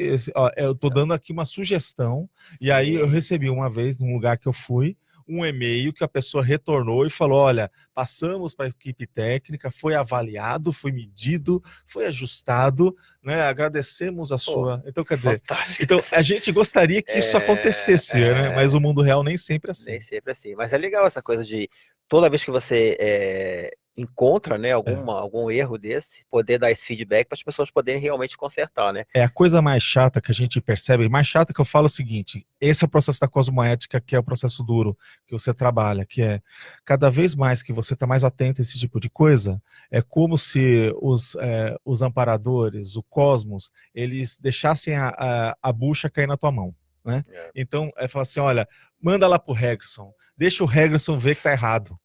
eu tô dando aqui uma sugestão, e aí eu recebi uma vez, num lugar que eu fui, um e-mail que a pessoa retornou e falou, olha, passamos para a equipe técnica, foi avaliado, foi medido, foi ajustado, né? Agradecemos a sua... Então, quer dizer, então, a gente gostaria que isso acontecesse, né? Mas o mundo real nem sempre é assim. Nem sempre é assim. Mas é legal essa coisa de, toda vez que você encontra, né, algum erro desse, poder dar esse feedback para as pessoas poderem realmente consertar, né? A coisa mais chata que a gente percebe, mais chata que eu falo é o seguinte, esse é o processo da cosmoética, que é o processo duro que você trabalha, que é cada vez mais que você está mais atento a esse tipo de coisa, é como se os amparadores, o cosmos, eles deixassem a bucha cair na tua mão, né? Então, falar assim, olha, manda lá pro Regson, deixa o Regson ver que tá errado.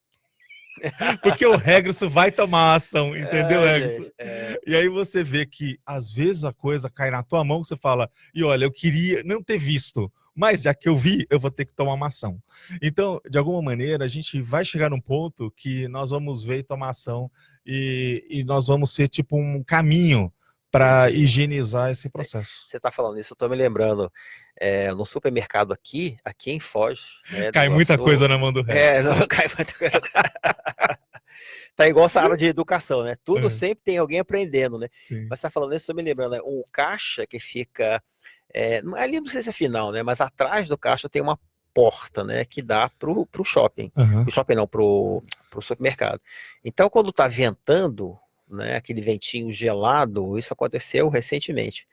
Porque o Regson vai tomar ação, entendeu, Regson? E aí você vê que, às vezes, a coisa cai na tua mão, você fala, e olha, eu queria não ter visto, mas já que eu vi, eu vou ter que tomar uma ação. Então, de alguma maneira, a gente vai chegar num ponto que nós vamos ver e tomar ação, e nós vamos ser tipo um caminho para higienizar esse processo. Você está falando isso, eu estou me lembrando, no supermercado aqui em Foz... Né, cai muita coisa na mão do Regson. Cai muita coisa. Tá igual essa área de educação, né? Tudo sempre tem alguém aprendendo, né? Sim. Mas você tá falando isso, eu tô me lembrando, né? Um caixa que fica, ali não sei se é final, né? Mas atrás do caixa tem uma porta, né? Que dá pro shopping. Pro shopping não, pro supermercado. Então, quando tá ventando, né, aquele ventinho gelado, isso aconteceu recentemente.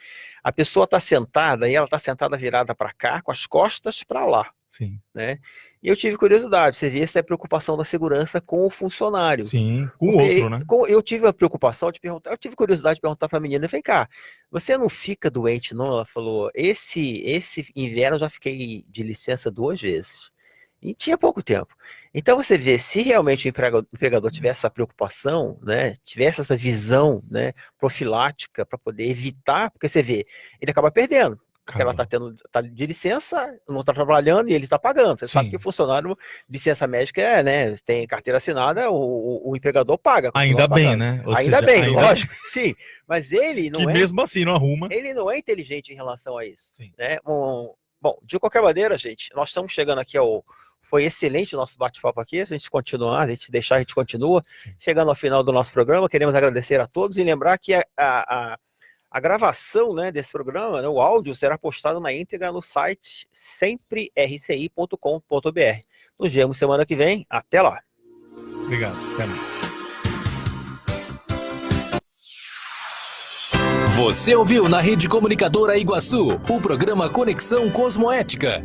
A pessoa está sentada, e ela está sentada virada para cá, com as costas para lá. Sim. Né? E eu tive curiosidade, você vê essa preocupação da segurança com o funcionário. Sim, com o outro, né? Eu tive a preocupação de perguntar, eu tive curiosidade de perguntar para a menina, vem cá, você não fica doente não? Ela falou, esse inverno eu já fiquei de licença 2 vezes. E tinha pouco tempo. Então você vê, se realmente o empregador tivesse essa preocupação, né, tivesse essa visão, né, profilática para poder evitar, porque você vê, ele acaba perdendo. Porque ela tá de licença, não está trabalhando e ele está pagando. Você sabe que funcionário de licença médica né, tem carteira assinada, o empregador paga. Ainda bem, né? Ou ainda seja, bem, lógico. Sim, mas ele não mesmo assim não arruma. Ele não é inteligente em relação a isso. Sim. Né? Bom, de qualquer maneira, gente, nós estamos chegando aqui Foi excelente o nosso bate-papo aqui. Se a gente continuar, a gente deixar, a gente continua. Chegando ao final do nosso programa, queremos agradecer a todos e lembrar que a gravação, né, desse programa, né, o áudio, será postado na íntegra no site semprerci.com.br. Nos vemos semana que vem. Até lá. Obrigado. Até mais. Você ouviu na Rede Comunicadora Iguaçu o programa Conexão Cosmoética.